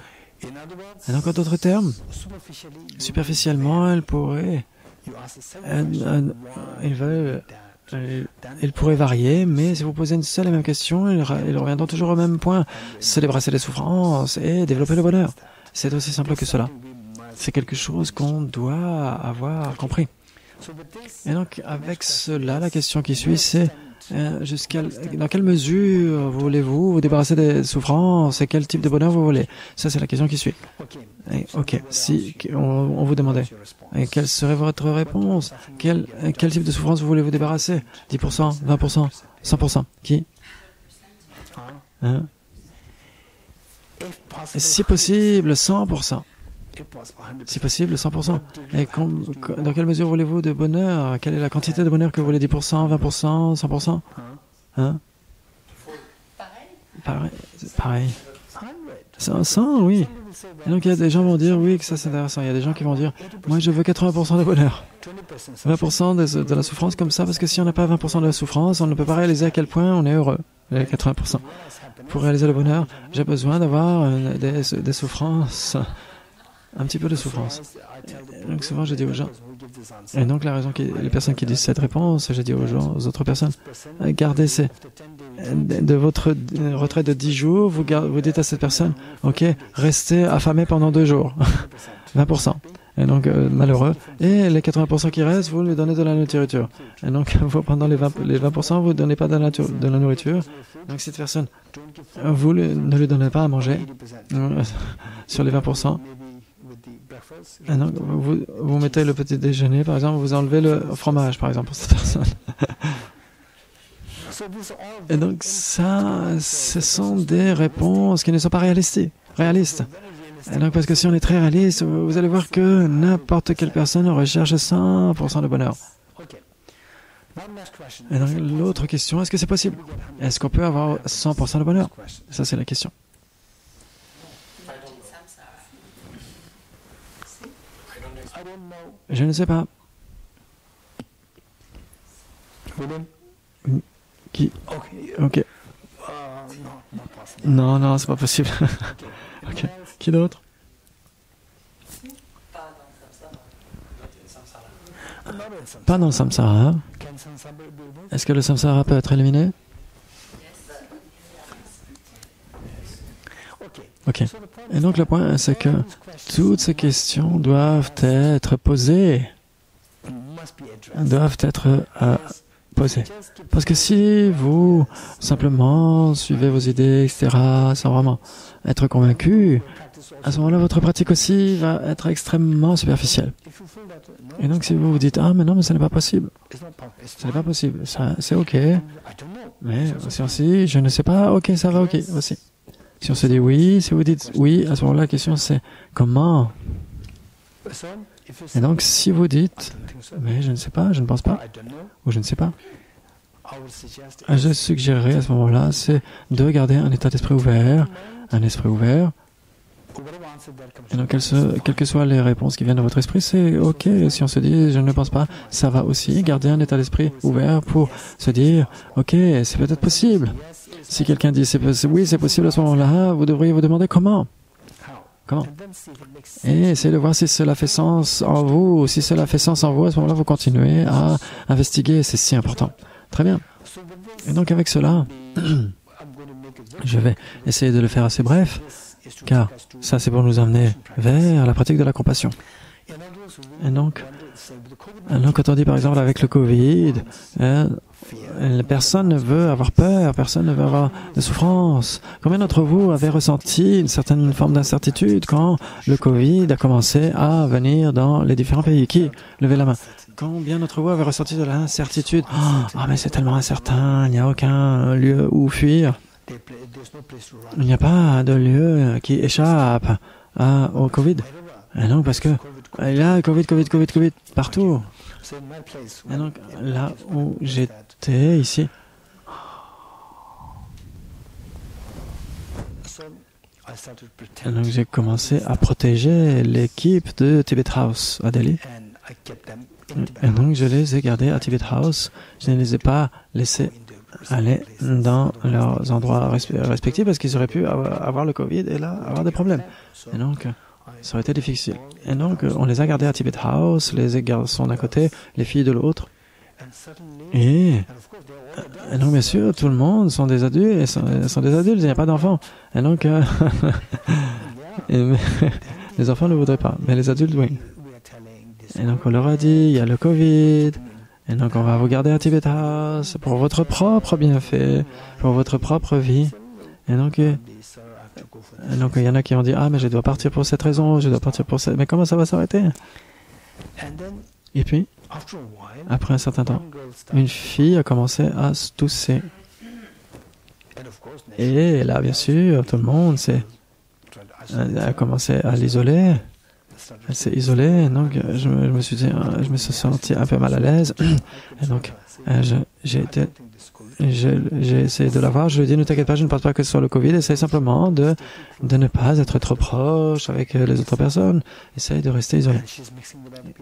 Et donc, en d'autres termes, superficiellement, ils pourraient varier, mais si vous posez une seule et même question, ils reviendront toujours au même point. Se débarrasser des souffrances et développer le bonheur. C'est aussi simple que cela. C'est quelque chose qu'on doit avoir compris. Et donc, avec cela, la question qui suit, c'est dans quelle mesure voulez-vous vous débarrasser des souffrances et quel type de bonheur vous voulez? Ça, c'est la question qui suit. Et, ok, si on vous demandait, et quelle serait votre réponse? Quel type de souffrance vous voulez vous débarrasser? 10%, 20%, 100%? Qui? Hein? Si possible, 100%. Si possible, 100%. Et dans quelle mesure voulez-vous de bonheur? Quelle est la quantité de bonheur que vous voulez? 10%, 20%, 100%? Hein? Pareil. 100, oui. Et donc, il y a des gens qui vont dire, oui, que ça c'est intéressant. Il y a des gens qui vont dire, moi je veux 80% de bonheur. 20% de la souffrance comme ça, parce que si on n'a pas 20% de la souffrance, on ne peut pas réaliser à quel point on est heureux. Les 80%. Pour réaliser le bonheur, j'ai besoin d'avoir des souffrances. Un petit peu de souffrance. Donc souvent, je dis aux gens, et donc la raison les personnes qui disent cette réponse, je dis aux autres personnes, gardez de votre retraite de 10 jours, vous dites à cette personne, ok, restez affamé pendant 2 jours, 20%. Et donc, malheureux. Et les 80% qui restent, vous lui donnez de la nourriture. Et donc, pendant les 20%, vous ne donnez pas de la nourriture. Donc, cette personne, vous ne lui donnez pas à manger sur les 20%. Et donc, vous mettez le petit déjeuner, par exemple, vous enlevez le fromage, par exemple, pour cette personne. Et donc, ça, ce sont des réponses qui ne sont pas réalistes. Et donc, parce que si on est très réaliste, vous allez voir que n'importe quelle personne recherche 100% de bonheur. Et donc, l'autre question, est-ce que c'est possible? Est-ce qu'on peut avoir 100% de bonheur? Ça, c'est la question. Je ne sais pas. Qui? Ok. Non, c'est pas possible. Ok. Qui d'autre? Pas dans le samsara. Est-ce que le samsara peut être éliminé? Ok. Et donc le point, c'est que toutes ces questions doivent être posées. Posées. Parce que si vous simplement suivez vos idées, etc., sans vraiment être convaincu, à ce moment-là, votre pratique aussi va être extrêmement superficielle. Et donc si vous vous dites, ah mais non, mais ce n'est pas possible. Ce n'est pas possible. Ça, c'est ok. Mais aussi, je ne sais pas, ok, ça va, ok, aussi. Si on se dit oui, si vous dites oui, à ce moment-là, la question c'est comment? Et donc, si vous dites, mais je ne sais pas, je ne pense pas, ou je ne sais pas, je suggérerais à ce moment-là, c'est de garder un état d'esprit ouvert, Et donc, quelles que soient les réponses qui viennent de votre esprit, c'est ok. Si on se dit, je ne pense pas, ça va aussi. Garder un état d'esprit ouvert pour se dire, ok, c'est peut-être possible. Si quelqu'un dit, oui, c'est possible à ce moment-là, vous devriez vous demander comment. Et essayez de voir si cela fait sens en vous. Si cela fait sens en vous, à ce moment-là, vous continuez à investiguer. C'est si important. Très bien. Et donc, avec cela, je vais essayer de le faire assez bref, car ça, c'est pour nous amener vers la pratique de la compassion. Et donc, quand on dit, par exemple, avec le Covid, personne ne veut avoir peur, personne ne veut avoir de souffrance. Combien d'entre vous avez ressenti une certaine forme d'incertitude quand le Covid a commencé à venir dans les différents pays? Qui? Levez la main. Combien d'entre vous avez ressenti de l'incertitude? Ah, mais c'est tellement incertain, il n'y a aucun lieu où fuir. Il n'y a pas de lieu qui échappe au Covid. Et donc, parce que il y a Covid partout. Et donc, là où j'étais, ici, et donc j'ai commencé à protéger l'équipe de Tibet House à Delhi. Et donc, je les ai gardés à Tibet House. Je ne les ai pas laissés aller dans leurs endroits respectifs parce qu'ils auraient pu avoir le Covid et là, avoir des problèmes. Et donc, ça aurait été difficile. Et donc, on les a gardés à Tibet House, les garçons d'un côté, les filles de l'autre. Et donc, bien sûr, tout le monde sont des adultes, il n'y a pas d'enfants. Et donc, Les enfants ne voudraient pas, mais les adultes, oui. Et donc, on leur a dit, il y a le Covid, et donc on va vous garder à Tibet House pour votre propre bienfait, pour votre propre vie. Et donc, il y en a qui ont dit, ah, mais je dois partir pour cette raison, je dois partir pour cette... Mais comment ça va s'arrêter? Et puis, après un certain temps, une fille a commencé à se tousser. Et là, bien sûr, tout le monde a commencé à l'isoler. Elle s'est isolée, donc je me suis senti un peu mal à l'aise. Et donc, j'ai essayé de la voir. Je lui ai dit, ne t'inquiète pas, je ne pense pas que ce soit le Covid. Essaye simplement de ne pas être trop proche avec les autres personnes. Essaye de rester isolé.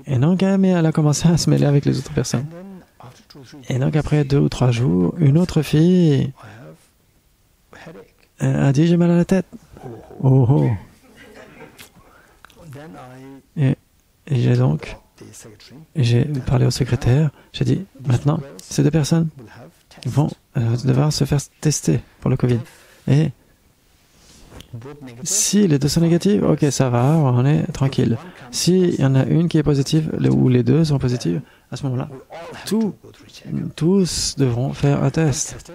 Et donc, mais elle a commencé à se mêler avec les autres personnes. Et donc, après 2 ou 3 jours, une autre fille a dit, j'ai mal à la tête. Oh, oh. Et j'ai parlé au secrétaire, j'ai dit, maintenant, ces 2 personnes vont devoir se faire tester pour le Covid. Et si les 2 sont négatives, ok, ça va, on est tranquille. S'il y en a une qui est positive, ou les 2 sont positives, à ce moment-là, tous devront faire un test.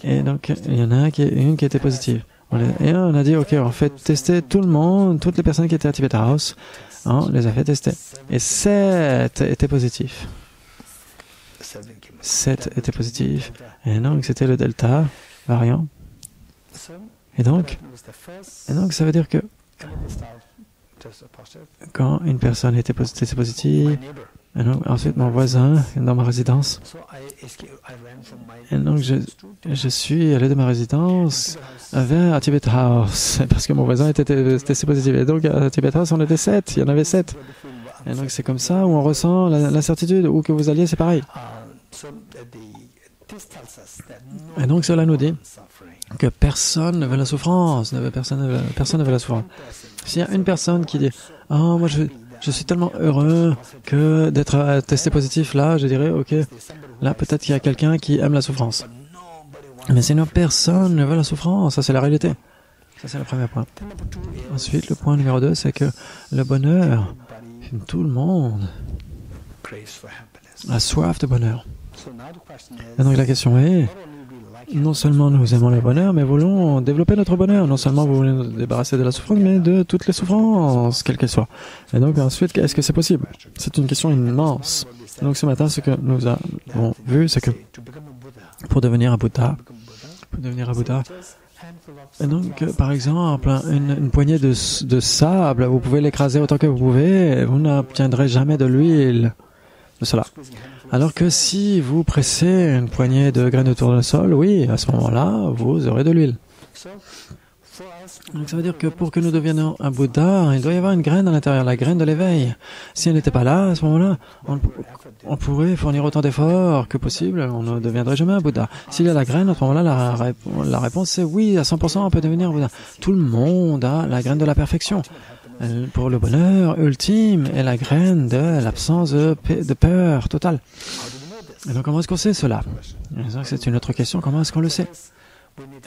Et donc, il y en a une qui était positive. Et on a dit, ok, on fait tester tout le monde, toutes les personnes qui étaient à Tibet House, on les a fait tester. Et 7 étaient positifs. 7 étaient positifs. Et donc, c'était le Delta variant. Et donc, ça veut dire que quand une personne était positive, et donc, ensuite, mon voisin, dans ma résidence, et donc je suis allé de ma résidence vers Tibet House, parce que mon voisin était testé positif. Et donc, à Tibet House, on était 7, il y en avait 7. Et donc, c'est comme ça où on ressent l'incertitude, où que vous alliez, c'est pareil. Et donc, cela nous dit que personne ne veut la souffrance, personne ne veut la souffrance. S'il y a une personne qui dit « Oh, moi, je suis tellement heureux que d'être testé positif, là, je dirais, ok, là, peut-être qu'il y a quelqu'un qui aime la souffrance. » Mais sinon, personne ne veut la souffrance, ça c'est la réalité. Ça c'est le premier point. Ensuite, le point numéro 2, c'est que le bonheur, tout le monde a soif de bonheur. Et donc la question est, non seulement nous aimons le bonheur, mais voulons développer notre bonheur. Non seulement vous voulez nous débarrasser de la souffrance, mais de toutes les souffrances, quelles qu'elles soient. Et donc ensuite, est-ce que c'est possible? C'est une question immense. Donc ce matin, ce que nous avons vu, c'est que pour devenir un Bouddha, et donc, par exemple, une poignée de sable, vous pouvez l'écraser autant que vous pouvez, vous n'obtiendrez jamais de l'huile de cela. Alors que si vous pressez une poignée de graines de tournesol, oui, à ce moment-là, vous aurez de l'huile. Donc ça veut dire que pour que nous devenions un Bouddha, il doit y avoir une graine à l'intérieur, la graine de l'éveil. Si elle n'était pas là, à ce moment-là, on pourrait fournir autant d'efforts que possible, on ne deviendrait jamais un Bouddha. S'il y a la graine, à ce moment-là, la réponse c'est oui, à 100% on peut devenir un Bouddha. Tout le monde a la graine de la perfection. Pour le bonheur ultime et la graine de l'absence de peur totale. Et donc comment est-ce qu'on sait cela? C'est une autre question, comment est-ce qu'on le sait?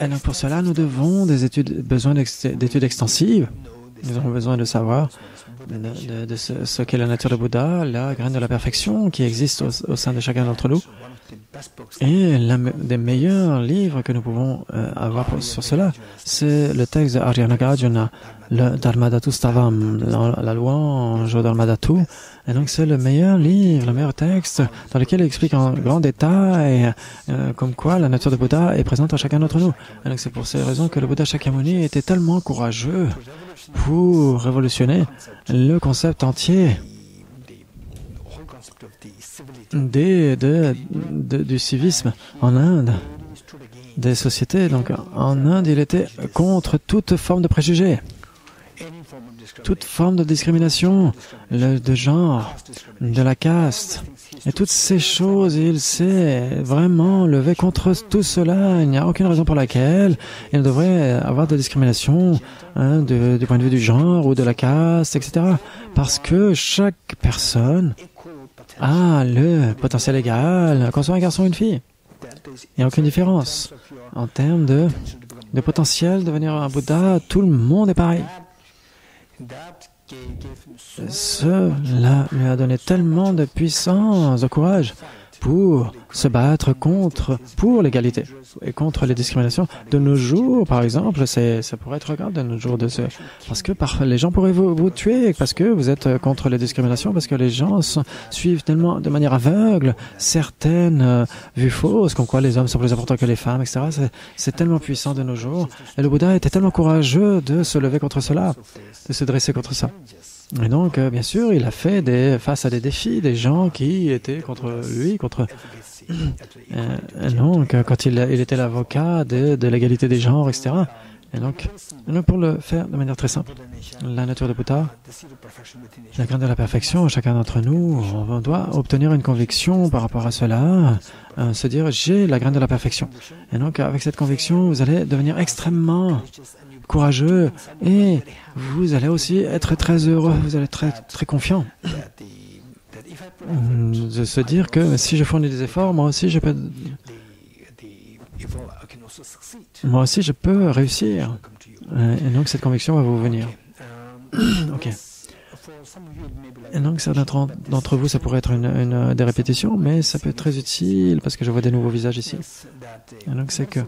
Et donc pour cela, nous devons besoin d'études extensives. Nous avons besoin de savoir de ce qu'est la nature de Bouddha, la graine de la perfection qui existe au sein de chacun d'entre nous. Et l'un des meilleurs livres que nous pouvons avoir sur cela, c'est le texte de Aryanagajuna, le Dharmadhatu Stavam, la louange au Dharmadhatu. Et donc c'est le meilleur livre, le meilleur texte dans lequel il explique en grand détail comme quoi la nature de Bouddha est présente en chacun d'entre nous. Et donc c'est pour ces raisons que le Bouddha Shakyamuni était tellement courageux pour révolutionner le concept entier du civisme en Inde, des sociétés. Donc en Inde, il était contre toute forme de préjugés, toute forme de discrimination, de genre, de la caste. Et toutes ces choses, il s'est vraiment levé contre tout cela. Il n'y a aucune raison pour laquelle il ne devrait avoir de discrimination du point de vue du genre ou de la caste, etc. Parce que chaque personne a le potentiel égal, qu'on soit un garçon ou une fille. Il n'y a aucune différence. En termes de potentiel de devenir un Bouddha, tout le monde est pareil. cela lui a donné tellement de puissance, de courage pour se battre pour l'égalité et contre les discriminations. De nos jours, par exemple, ça pourrait être grave de nos jours, parce que les gens pourraient vous tuer, parce que vous êtes contre les discriminations, parce que les gens suivent tellement de manière aveugle certaines vues fausses, comme quoi les hommes sont plus importants que les femmes, etc. C'est tellement puissant de nos jours. Et le Bouddha était tellement courageux de se lever contre cela, de se dresser contre ça. Et donc, bien sûr, il a fait face à des défis, des gens qui étaient contre lui, et donc, quand il était l'avocat de l'égalité des genres, etc. Et donc, pour le faire de manière très simple, la nature de Bouddha, la graine de la perfection, chacun d'entre nous, on doit obtenir une conviction par rapport à cela, se dire, j'ai la graine de la perfection. Et donc, avec cette conviction, vous allez devenir extrêmement courageux et vous allez aussi être très heureux, vous allez être très confiant. De se dire que si je fournis des efforts, moi aussi je peux réussir. Et donc cette conviction va vous venir. Ok. Et donc certains d'entre vous, ça pourrait être des répétitions, mais ça peut être très utile parce que je vois des nouveaux visages ici. Et donc c'est que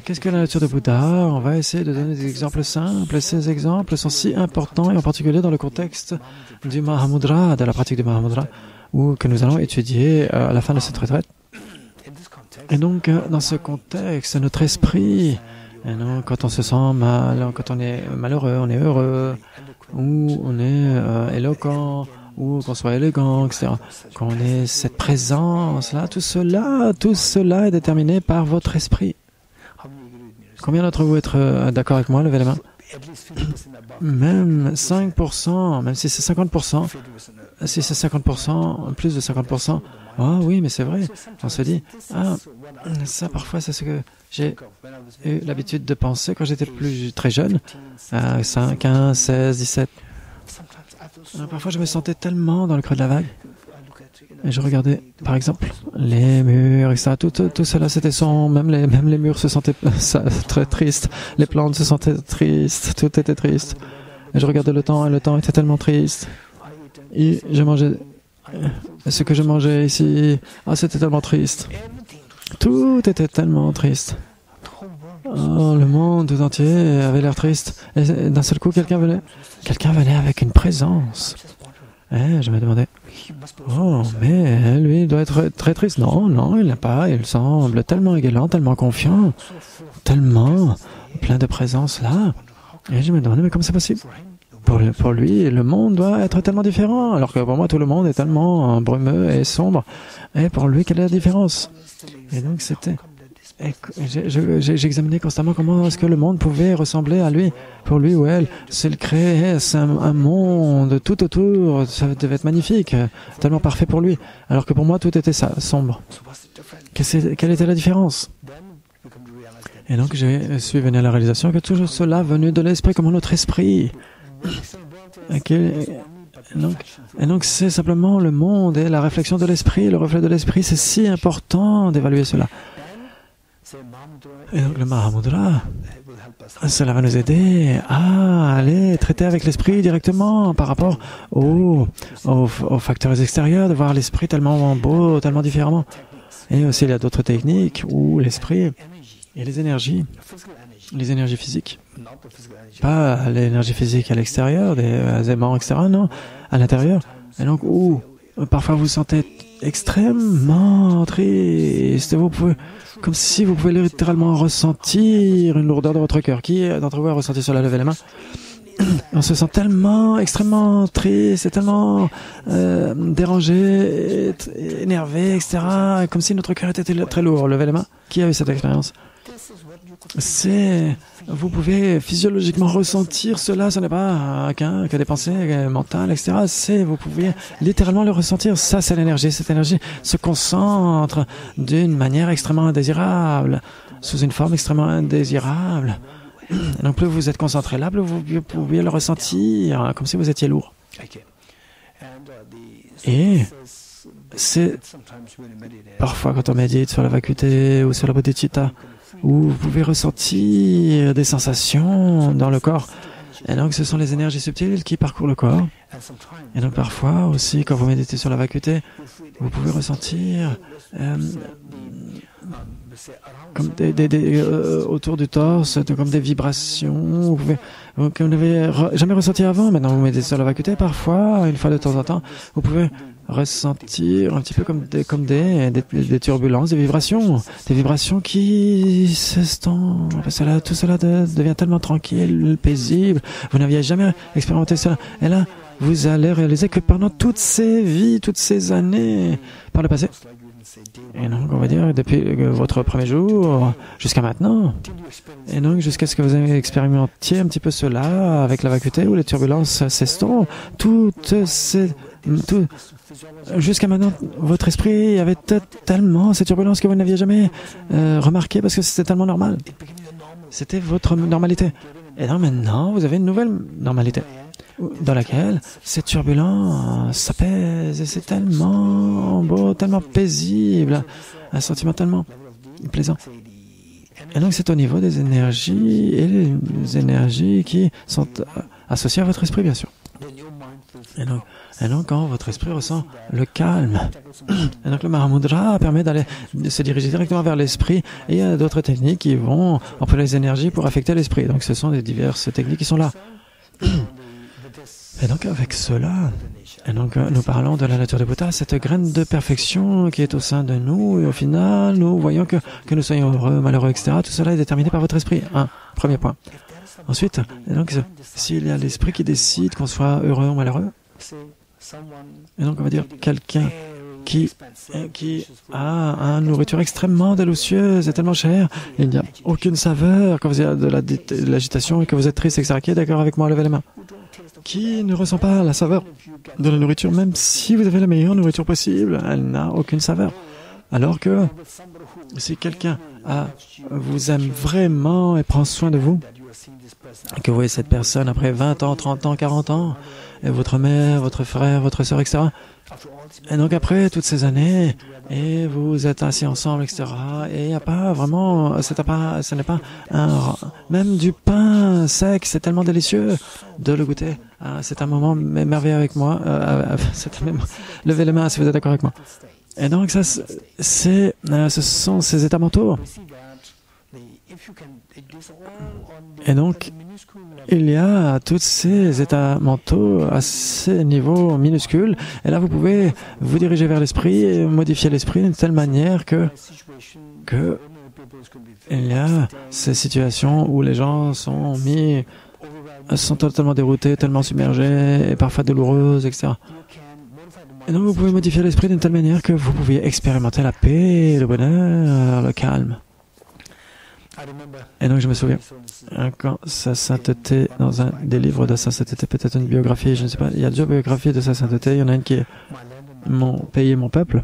qu'est-ce que la nature de Bouddha? On va essayer de donner des exemples simples. Ces exemples sont si importants, et en particulier dans le contexte du Mahamudra, de la pratique du Mahamudra, que nous allons étudier à la fin de cette retraite. Et donc, dans ce contexte, notre esprit, et donc, quand on se sent mal, quand on est malheureux, on est heureux, ou on est éloquent, ou qu'on soit élégant, etc. Qu'on ait cette présence-là, tout cela est déterminé par votre esprit. Combien d'entre vous êtes d'accord avec moi? Levez la main. Même 5%, même si c'est 50%, si c'est 50%, plus de 50%, oh oui, mais c'est vrai. On se dit, ça parfois c'est ce que j'ai eu l'habitude de penser quand j'étais très jeune, à 5, 15, 16, 17. Parfois je me sentais tellement dans le creux de la vague. Et je regardais, par exemple, les murs, etc. Tout cela, c'était sombre. Même les murs se sentaient très tristes. Les plantes se sentaient tristes. Tout était triste. Et je regardais le temps, et le temps était tellement triste. Et je mangeais... Ce que je mangeais ici, c'était tellement triste. Tout était tellement triste. Oh, le monde tout entier avait l'air triste. Et d'un seul coup, quelqu'un venait avec une présence. Et je me demandais, oh, mais lui, il doit être très triste. Non, il n'a pas. Il semble tellement égalant, tellement confiant, tellement plein de présence là. Et je me demandais, mais comment c'est possible? Pour lui, le monde doit être tellement différent, alors que pour moi, tout le monde est tellement brumeux et sombre. Et pour lui, quelle est la différence? Et donc, j'ai examiné constamment comment est-ce que le monde pouvait ressembler à lui, pour lui ou elle. S'il créait un monde tout autour, ça devait être magnifique, tellement parfait pour lui. Alors que pour moi, tout était ça, sombre. Quelle était la différence? Et donc, je suis venu à la réalisation que tout cela venait de l'esprit, comme notre esprit. Et donc, c'est simplement le monde et la réflexion de l'esprit, le reflet de l'esprit. C'est si important d'évaluer cela. Et donc le Mahamudra, cela va nous aider à aller traiter avec l'esprit directement par rapport aux facteurs extérieurs, de voir l'esprit tellement beau, tellement différemment. Et aussi il y a d'autres techniques où l'esprit et les énergies physiques, pas l'énergie physique à l'extérieur, des aimants, etc., non, à l'intérieur. Et donc où parfois vous vous sentez extrêmement triste, comme si vous pouvez littéralement ressentir une lourdeur dans votre cœur. Qui d'entre vous a ressenti cela? Levez les mains. On se sent tellement, extrêmement triste, et tellement dérangé, énervé, etc. Comme si notre cœur était très lourd. Levez les mains. Qui a eu cette expérience? Vous pouvez physiologiquement ressentir cela, ce n'est pas que des pensées mentales, etc. Vous pouvez littéralement le ressentir. Ça, c'est l'énergie. Cette énergie se concentre d'une manière extrêmement indésirable, sous une forme extrêmement indésirable. Donc, plus vous êtes concentré là, plus vous pouvez le ressentir, comme si vous étiez lourd. Et c'est parfois quand on médite sur la vacuité ou sur la bodhicitta, où vous pouvez ressentir des sensations dans le corps Et donc, ce sont les énergies subtiles qui parcourent le corps. Et donc, parfois aussi, quand vous méditez sur la vacuité, vous pouvez ressentir comme autour du torse, comme des vibrations que vous n'avez jamais ressenties avant. Maintenant, vous méditez sur la vacuité. Parfois, une fois de temps en temps, vous pouvez ressentir un petit peu comme des turbulences, des vibrations qui s'estompent. Tout cela devient tellement tranquille, paisible. Vous n'aviez jamais expérimenté cela. Et là, vous allez réaliser que pendant toutes ces vies, toutes ces années, par le passé, et donc on va dire depuis votre premier jour jusqu'à maintenant, et donc jusqu'à ce que vous ayez expérimentiez un petit peu cela avec la vacuité où les turbulences s'estompent, jusqu'à maintenant, votre esprit avait tellement ces turbulences que vous n'aviez jamais remarqué parce que c'était tellement normal. C'était votre normalité. Et donc maintenant, vous avez une nouvelle normalité dans laquelle ces turbulences s'apaisent et c'est tellement beau, tellement paisible, un sentiment tellement plaisant. Et donc c'est au niveau des énergies et les énergies qui sont associées à votre esprit, bien sûr. Et donc, quand votre esprit ressent le calme, et donc le Mahamudra permet de se diriger directement vers l'esprit, et il y a d'autres techniques qui vont employer les énergies pour affecter l'esprit. Donc, ce sont des diverses techniques qui sont là. Et donc, avec cela, et donc, nous parlons de la nature de Bouddha, cette graine de perfection qui est au sein de nous, et au final, nous voyons que nous soyons heureux, malheureux, etc. Tout cela est déterminé par votre esprit. Premier point. Ensuite, et donc, s'il y a l'esprit qui décide qu'on soit heureux ou malheureux, et donc on va dire quelqu'un qui a une nourriture extrêmement délicieuse et tellement chère, il n'y a aucune saveur quand vous avez de l'agitation et que vous êtes triste, etc. Qui est d'accord avec moi? Levez les mains. Qui ne ressent pas la saveur de la nourriture, même si vous avez la meilleure nourriture possible, elle n'a aucune saveur. Alors que si quelqu'un vous aime vraiment et prend soin de vous, et que vous voyez cette personne après 20 ans, 30 ans, 40 ans, et votre mère, votre frère, votre sœur, etc. Et donc après toutes ces années, et vous êtes assis ensemble, etc. Et il n'y a pas vraiment, ce n'est pas même du pain sec, c'est tellement délicieux de le goûter. C'est un moment merveilleux avec moi. Levez les mains si vous êtes d'accord avec moi. Et donc ça, ce sont ces états mentaux. Et donc, il y a tous ces états mentaux à ces niveaux minuscules. Et là, vous pouvez vous diriger vers l'esprit et modifier l'esprit d'une telle manière que il y a ces situations où les gens sont totalement déroutés, tellement submergés, et parfois douloureuses, etc. Et donc, vous pouvez modifier l'esprit d'une telle manière que vous pouvez expérimenter la paix, le bonheur, le calme. Et donc je me souviens, quand sa sainteté, dans un des livres de sa sainteté, peut-être une biographie, je ne sais pas, il y a deux biographies de sa sainteté, il y en a une qui est Mon pays et mon peuple,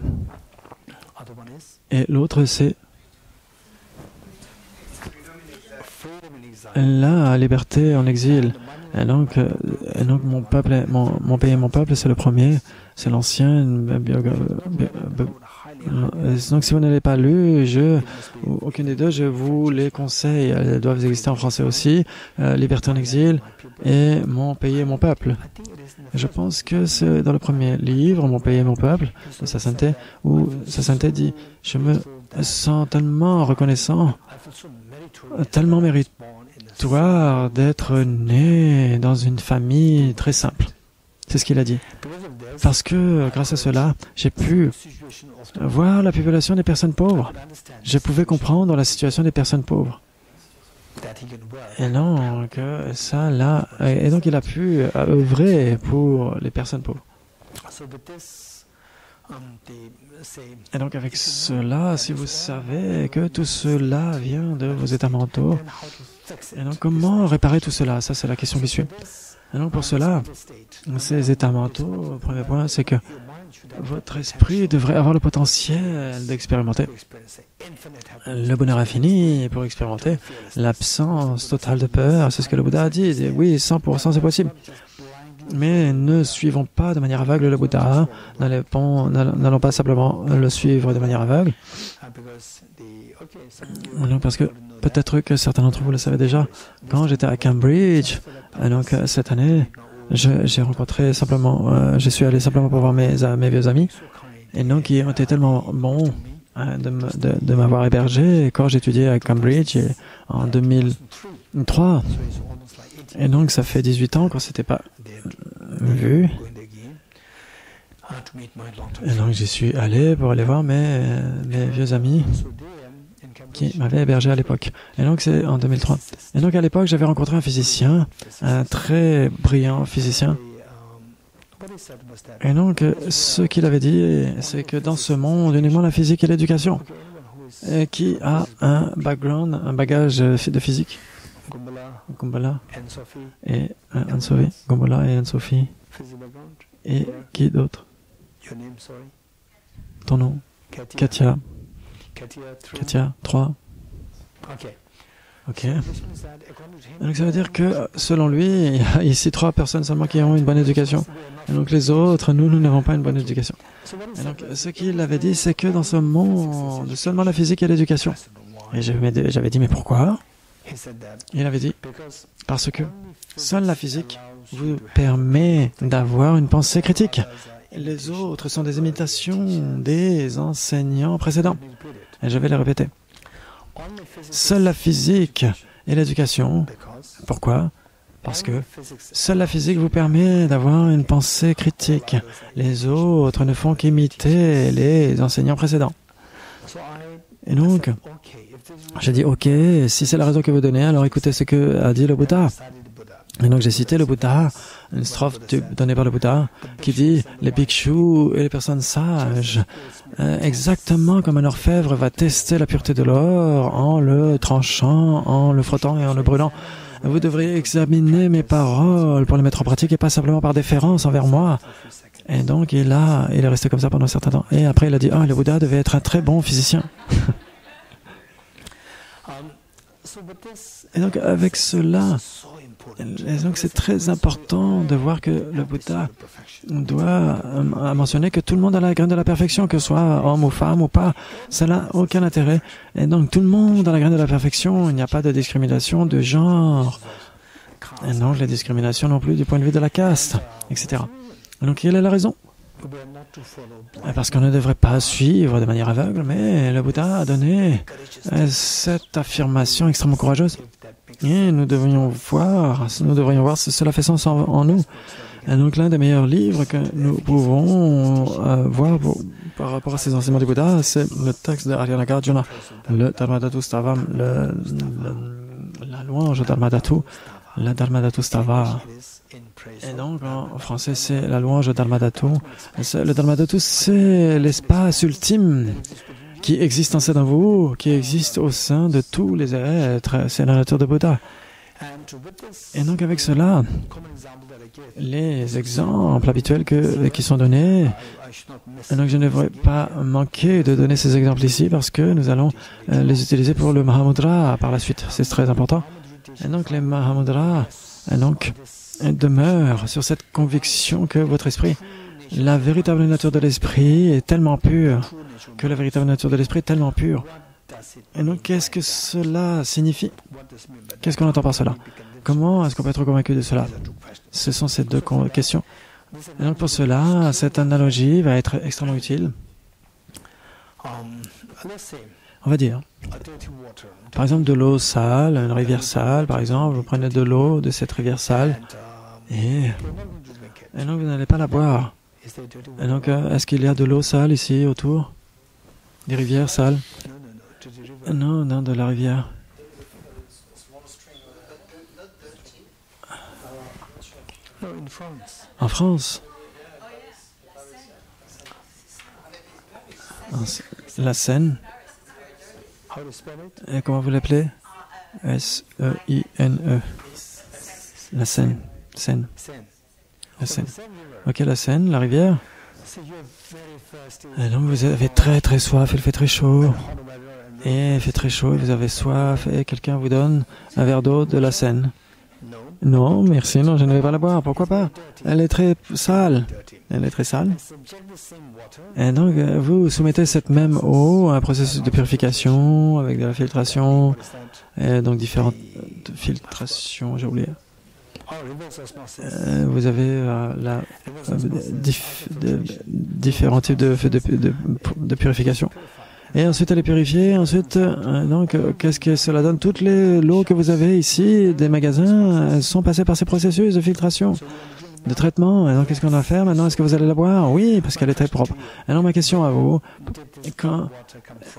et l'autre c'est La liberté en exil. Et donc mon peuple, mon pays et mon peuple, c'est le premier, c'est l'ancien biographie. Donc, si vous ne l'avez pas lu, aucune des deux, je vous les conseille. Elles doivent exister en français aussi. Liberté en exil et Mon pays et mon peuple. Je pense que c'est dans le premier livre, Mon pays et mon peuple, de sa sainteté, où sa sainteté dit « Je me sens tellement reconnaissant, tellement méritoire d'être né dans une famille très simple. » C'est ce qu'il a dit. Parce que, grâce à cela, j'ai pu voir la population des personnes pauvres. Je pouvais comprendre la situation des personnes pauvres. Et donc, et donc il a pu œuvrer pour les personnes pauvres. Et donc avec cela, si vous savez que tout cela vient de vos états mentaux, et donc comment réparer tout cela? Ça, c'est la question qui suit. Et donc pour cela, ces états mentaux, le premier point, c'est que votre esprit devrait avoir le potentiel d'expérimenter le bonheur infini pour expérimenter l'absence totale de peur. C'est ce que le Bouddha a dit. Il dit oui, 100% c'est possible. Mais ne suivons pas de manière aveugle le Bouddha, n'allons pas simplement le suivre de manière aveugle. Donc, parce que peut-être que certains d'entre vous le savaient déjà, quand j'étais à Cambridge, donc cette année, je suis allé simplement pour voir mes vieux amis, et donc ils ont été tellement bons de m'avoir hébergé quand j'étudiais à Cambridge en 2003. Et donc ça fait 18 ans qu'on ne s'était pas vu. Et donc j'y suis allé pour aller voir mes vieux amis qui m'avaient hébergé à l'époque. Et donc c'est en 2003. Et donc à l'époque j'avais rencontré un physicien, un très brillant physicien. Et donc ce qu'il avait dit, c'est que dans ce monde, uniquement la physique et l'éducation, qui a un background, un bagage de physique, Gumbala et Ansofi, Gumbala et Ansofi. Et qui d'autre? Ton nom? Katia. Katia, 3. Ok. Donc ça veut dire que, selon lui, il y a ici 3 personnes seulement qui ont une bonne éducation. Et donc les autres, nous n'avons pas une bonne éducation. Et donc ce qu'il avait dit, c'est que dans ce monde, seulement la physique et l'éducation. Et j'avais dit, mais pourquoi? Il avait dit, parce que seule la physique vous permet d'avoir une pensée critique. Les autres sont des imitations des enseignants précédents. Et je vais le répéter. Seule la physique et l'éducation. Pourquoi? Parce que seule la physique vous permet d'avoir une pensée critique. Les autres ne font qu'imiter les enseignants précédents. Et donc, j'ai dit, ok, si c'est la raison que vous donnez, alors écoutez ce que a dit le Bouddha. Et donc j'ai cité le Bouddha, une strophe donnée par le Bouddha, qui dit « Les bhikshus et les personnes sages, exactement comme un orfèvre va tester la pureté de l'or en le tranchant, en le frottant et en le brûlant. Vous devriez examiner mes paroles pour les mettre en pratique et pas simplement par déférence envers moi. » Et donc il est resté comme ça pendant un certain temps. Et après il a dit « Ah, le Bouddha devait être un très bon physicien. » Et donc avec cela, c'est très important de voir que le Bouddha doit mentionner que tout le monde a la graine de la perfection, que ce soit homme ou femme ou pas, ça n'a aucun intérêt. Et donc tout le monde a la graine de la perfection, il n'y a pas de discrimination de genre. Et donc les discriminations non plus du point de vue de la caste, etc. Et donc quelle est la raison? Parce qu'on ne devrait pas suivre de manière aveugle, mais le Bouddha a donné cette affirmation extrêmement courageuse. Et nous devrions voir si cela fait sens en nous. Et donc l'un des meilleurs livres que nous pouvons voir par rapport à ces enseignements du Bouddha, c'est le texte de Aryanagārjuna, le Dharmadhatu Stavam, la louange Dharmadhatu, la Dharmadhatu Stava. Et donc, en français, c'est la louange Dharmadhatu. Le Dharmadhatu, c'est l'espace ultime qui existe en sein de vous, qui existe au sein de tous les êtres. C'est la nature de Bouddha. Et donc, avec cela, les exemples habituels qui sont donnés, et donc je ne devrais pas manquer de donner ces exemples ici parce que nous allons les utiliser pour le Mahamudra par la suite. C'est très important. Et donc, les Mahamudras, demeure sur cette conviction que votre esprit, la véritable nature de l'esprit est tellement pure, que la véritable nature de l'esprit est tellement pure. Et donc, qu'est-ce que cela signifie? Qu'est-ce qu'on entend par cela? Comment est-ce qu'on peut être convaincu de cela? Ce sont ces 2 questions. Et donc, pour cela, cette analogie va être extrêmement utile. On va dire, par exemple, de l'eau sale, une rivière sale, par exemple, vous prenez de l'eau de cette rivière sale, et donc vous n'allez pas la boire. Et donc, est-ce qu'il y a de l'eau sale ici autour? Des rivières sales? Non, de la rivière. En France. La Seine. Et comment vous l'appelez? S-E-I-N-E. La Seine. Seine. La Seine. Ok, la Seine, la rivière. Et donc vous avez très très soif, il fait très chaud. Et il fait très chaud, vous avez soif, et quelqu'un vous donne un verre d'eau de la Seine. Non, merci, non, je ne vais pas la boire. Pourquoi pas? Elle est très sale. Elle est très sale. Et donc, vous soumettez cette même eau à un processus de purification avec de la filtration, et donc différentes filtrations, j'ai oublié. Vous avez différents types de purification. Et ensuite, elle est purifiée. Ensuite, donc, qu'est-ce que cela donne? Toutes les lots que vous avez ici, des magasins, elles sont passées par ces processus de filtration, de traitement. Et donc, qu'est-ce qu'on va faire maintenant? Est-ce que vous allez la boire? Oui, parce qu'elle est très propre. Alors, ma question à vous,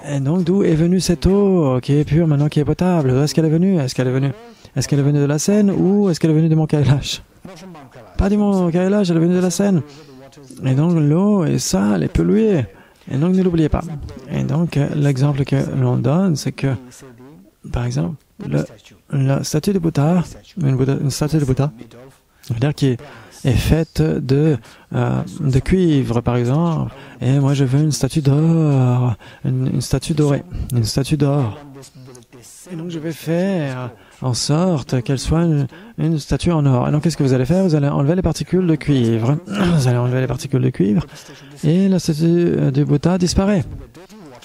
et donc, d'où est venue cette eau qui est pure maintenant, qui est potable? D'où est-ce qu'elle est venue? Est-ce qu'elle est venue de la Seine ou est-ce qu'elle est venue de mon Kailash? Pas du Mont Kailash, elle est venue de la Seine. Et donc, l'eau est sale et polluée. Et donc, ne l'oubliez pas. Et donc, l'exemple que l'on donne, c'est que, par exemple, la statue de Bouddha, une statue de Bouddha, c'est-à-dire qui est faite de cuivre, par exemple, et moi, je veux une statue d'or, une statue dorée, une statue d'or. Et donc, je vais faire en sorte qu'elle soit une statue en or. Et donc, qu'est-ce que vous allez faire? Vous allez enlever les particules de cuivre. Vous allez enlever les particules de cuivre et la statue du Bouddha disparaît.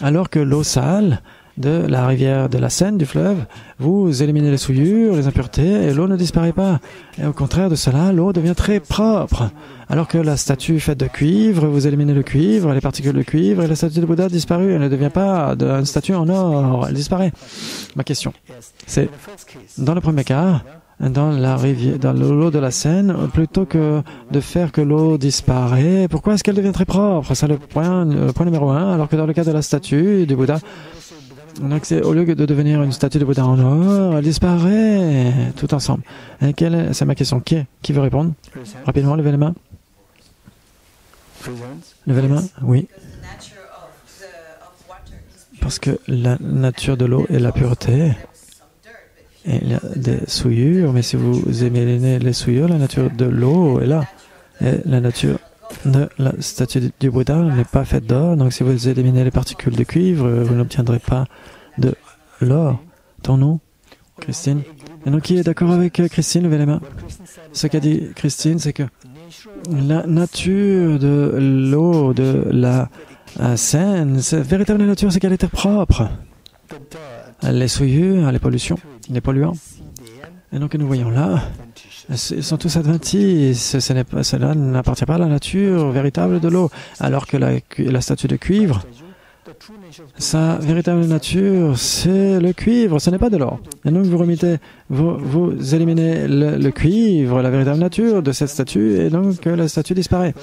Alors que l'eau sale de la rivière, de la Seine, du fleuve, vous éliminez les souillures, les impuretés, et l'eau ne disparaît pas. Et au contraire de cela, l'eau devient très propre. Alors que la statue faite de cuivre, vous éliminez le cuivre, les particules de cuivre, et la statue de Bouddha a disparu. Elle ne devient pas une statue en or, elle disparaît. Ma question, c'est, dans le premier cas, dans la rivière, dans l'eau de la Seine, plutôt que de faire que l'eau disparaît, pourquoi est-ce qu'elle devient très propre? C'est le point numéro 1, alors que dans le cas de la statue du Bouddha, donc au lieu de devenir une statue de Bouddha en or, elle disparaît tout ensemble. C'est ma question. Qui veut répondre? Rapidement, levez les mains. Levez les mains? Oui. Parce que la nature de l'eau est la pureté. Et il y a des souillures, mais si vous éliminez les souillures, la nature de l'eau est là. Et la nature de la statue du Bouddha n'est pas faite d'or, donc si vous éliminez les particules de cuivre, vous n'obtiendrez pas de l'or. Ton nom? Christine. Et donc, qui est d'accord avec Christine? Levez les mains. Ce qu'a dit Christine, c'est que la nature de l'eau de la Seine, sa véritable nature, c'est qu'elle était propre. Les souillures, les pollutions, les polluants. Et donc, nous voyons là, ils sont tous adventistes. Cela n'appartient pas à la nature véritable de l'eau. Alors que la statue de cuivre, sa véritable nature, c'est le cuivre, ce n'est pas de l'or. Et donc, vous éliminez le cuivre, la véritable nature de cette statue, et donc la statue disparaît.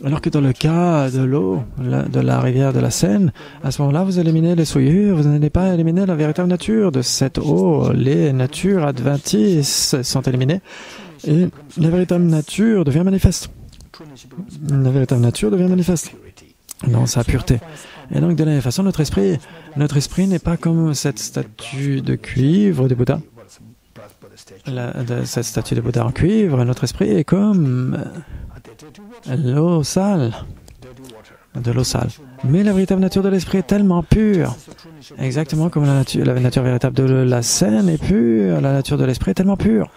Alors que dans le cas de l'eau, de la rivière de la Seine, à ce moment-là, vous éliminez les souillures, vous n'allez pas éliminer la véritable nature de cette eau. Les natures adventistes sont éliminées et la véritable nature devient manifeste. La véritable nature devient manifeste dans sa pureté. Et donc, de la même façon, notre esprit n'est pas comme cette statue de cuivre de Bouddha. Cette statue de Bouddha en cuivre, notre esprit est comme l'eau sale, de l'eau sale. Mais la véritable nature de l'esprit est tellement pure, exactement comme la nature véritable de la Seine est pure, la nature de l'esprit est tellement pure.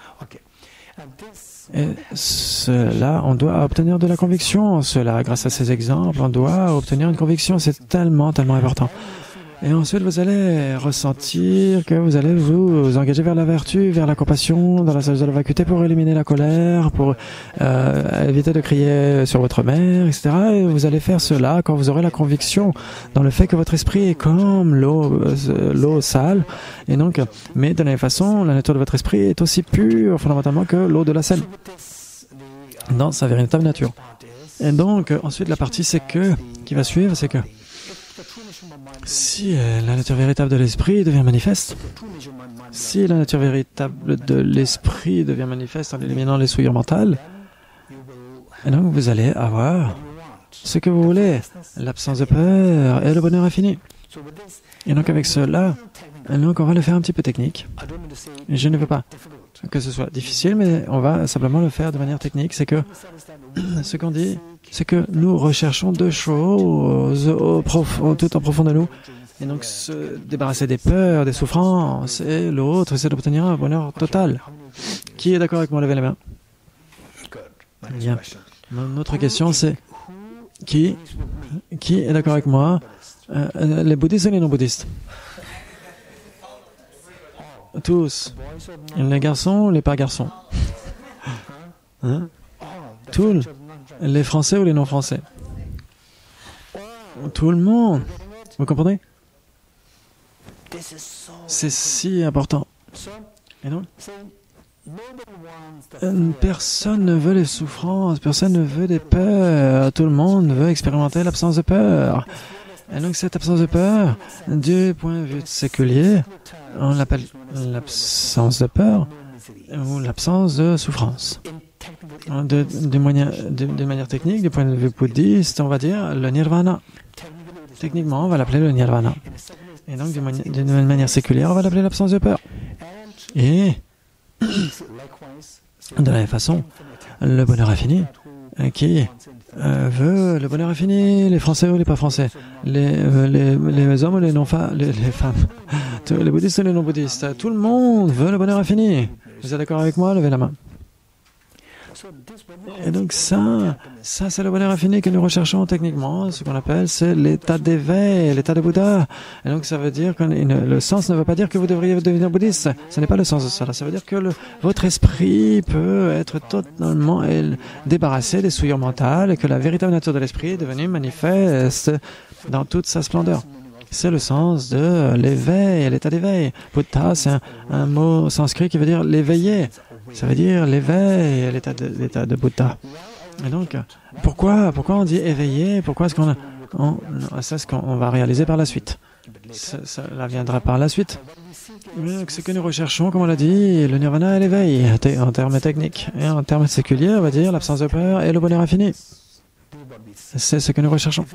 Et cela, on doit obtenir de la conviction. Cela, grâce à ces exemples, on doit obtenir une conviction. C'est tellement, tellement important. Et ensuite, vous allez ressentir que vous allez vous engager vers la vertu, vers la compassion, dans la sagesse de la vacuité pour éliminer la colère, pour éviter de crier sur votre mère, etc. Et vous allez faire cela quand vous aurez la conviction dans le fait que votre esprit est comme l'eau sale. Et donc, mais de la même façon, la nature de votre esprit est aussi pure, fondamentalement, que l'eau de la Seine, dans sa véritable nature. Et donc, ensuite, la partie qui va suivre, c'est que si la nature véritable de l'esprit devient manifeste, si la nature véritable de l'esprit devient manifeste en éliminant les souillures mentales, et donc vous allez avoir ce que vous voulez, l'absence de peur et le bonheur infini. Et donc avec cela, donc on va le faire un petit peu technique. Je ne veux pas que ce soit difficile, mais on va simplement le faire de manière technique. C'est que ce qu'on dit, c'est que nous recherchons deux choses tout en profond de nous. Et donc se débarrasser des peurs, des souffrances, et l'autre, c'est d'obtenir un bonheur total. Qui est d'accord avec moi? Levez la main. Bien. Mon autre question, c'est qui est d'accord avec moi? Les bouddhistes ou les non-bouddhistes? Tous. Les garçons ou les pas garçons? Hein? Tous. Les Français ou les non-Français? Tout le monde. Vous comprenez? C'est si important. Et donc, personne ne veut les souffrances, personne ne veut des peurs, tout le monde veut expérimenter l'absence de peur. Et donc cette absence de peur, du point de vue séculier, on l'appelle l'absence de peur ou l'absence de souffrance. D'une manière technique, du point de vue bouddhiste, on va dire le nirvana. Techniquement, on va l'appeler le nirvana. Et donc, d'une manière séculière, on va l'appeler l'absence de peur. Et, de la même façon, le bonheur infini, qui veut le bonheur infini, les Français ou les pas Français, les hommes ou les femmes, les bouddhistes ou les non-bouddhistes, tout le monde veut le bonheur infini. Vous êtes d'accord avec moi? Levez la main. Et donc ça c'est le bonheur infini que nous recherchons techniquement, ce qu'on appelle, c'est l'état d'éveil, l'état de Bouddha. Et donc ça veut dire que le sens ne veut pas dire que vous devriez devenir bouddhiste. Ce n'est pas le sens de cela. Ça veut dire que votre esprit peut être totalement débarrassé des souillures mentales et que la véritable nature de l'esprit est devenue manifeste dans toute sa splendeur. C'est le sens de l'éveil, l'état d'éveil. Buddha, c'est un mot sanskrit qui veut dire l'éveillé. Ça veut dire l'éveil, l'état de Bouddha. Et donc, pourquoi on dit éveillé? Pourquoi est-ce c'est ce qu'on va réaliser par la suite? Cela viendra par la suite. Ce que nous recherchons, comme on l'a dit, le nirvana et l'éveil, en termes techniques. Et en termes séculiers, on va dire l'absence de peur et le bonheur infini. C'est ce que nous recherchons.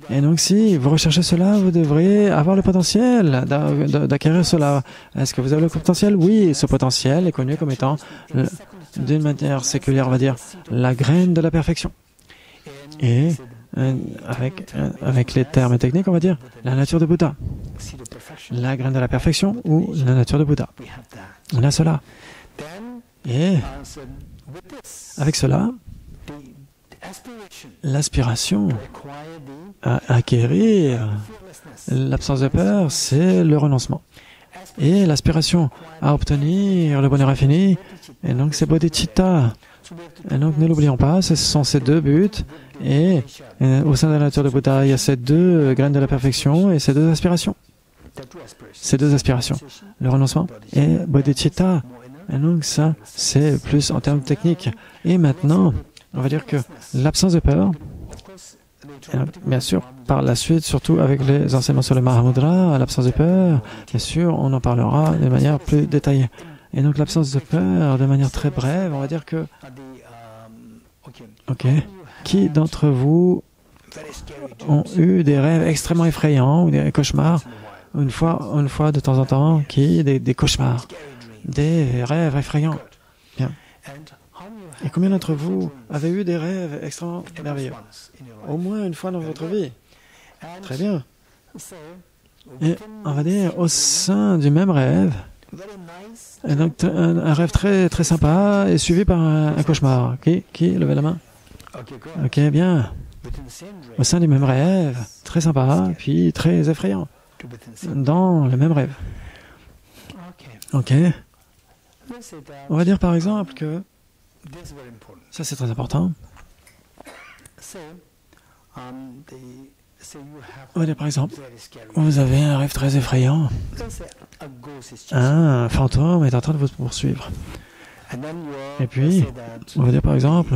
Et donc, si vous recherchez cela, vous devriez avoir le potentiel d'acquérir cela. Est-ce que vous avez le potentiel? Oui, ce potentiel est connu comme étant, d'une manière séculière, on va dire, la graine de la perfection. Et avec les termes techniques, on va dire la nature de Bouddha. La graine de la perfection ou la nature de Bouddha. On a cela. Et avec cela, l'aspiration à acquérir l'absence de peur, c'est le renoncement. Et l'aspiration à obtenir le bonheur infini, et donc c'est bodhicitta. Et donc ne l'oublions pas, ce sont ces deux buts. Et au sein de la nature de Bouddha, il y a ces deux graines de la perfection et ces deux aspirations. Ces deux aspirations, le renoncement et bodhicitta. Et donc ça, c'est plus en termes techniques. Et maintenant, on va dire que l'absence de peur, bien sûr, par la suite, surtout avec les enseignements sur le Mahamudra, l'absence de peur, bien sûr, on en parlera de manière plus détaillée. Et donc l'absence de peur, de manière très brève, on va dire que... Ok. Qui d'entre vous ont eu des rêves extrêmement effrayants ou des cauchemars, une fois de temps en temps, des cauchemars, des rêves effrayants? Bien. Et combien d'entre vous avez eu des rêves extrêmement merveilleux? Au moins une fois dans votre vie. Très bien. Et on va dire, au sein du même rêve, et donc un rêve très, très sympa est suivi par un cauchemar. Qui levez la main? Ok, bien. Au sein du même rêve, très sympa, puis très effrayant. Dans le même rêve. Ok. On va dire par exemple que ça, c'est très important. On va dire par exemple, vous avez un rêve très effrayant. Un fantôme est en train de vous poursuivre. Et puis, on va dire par exemple,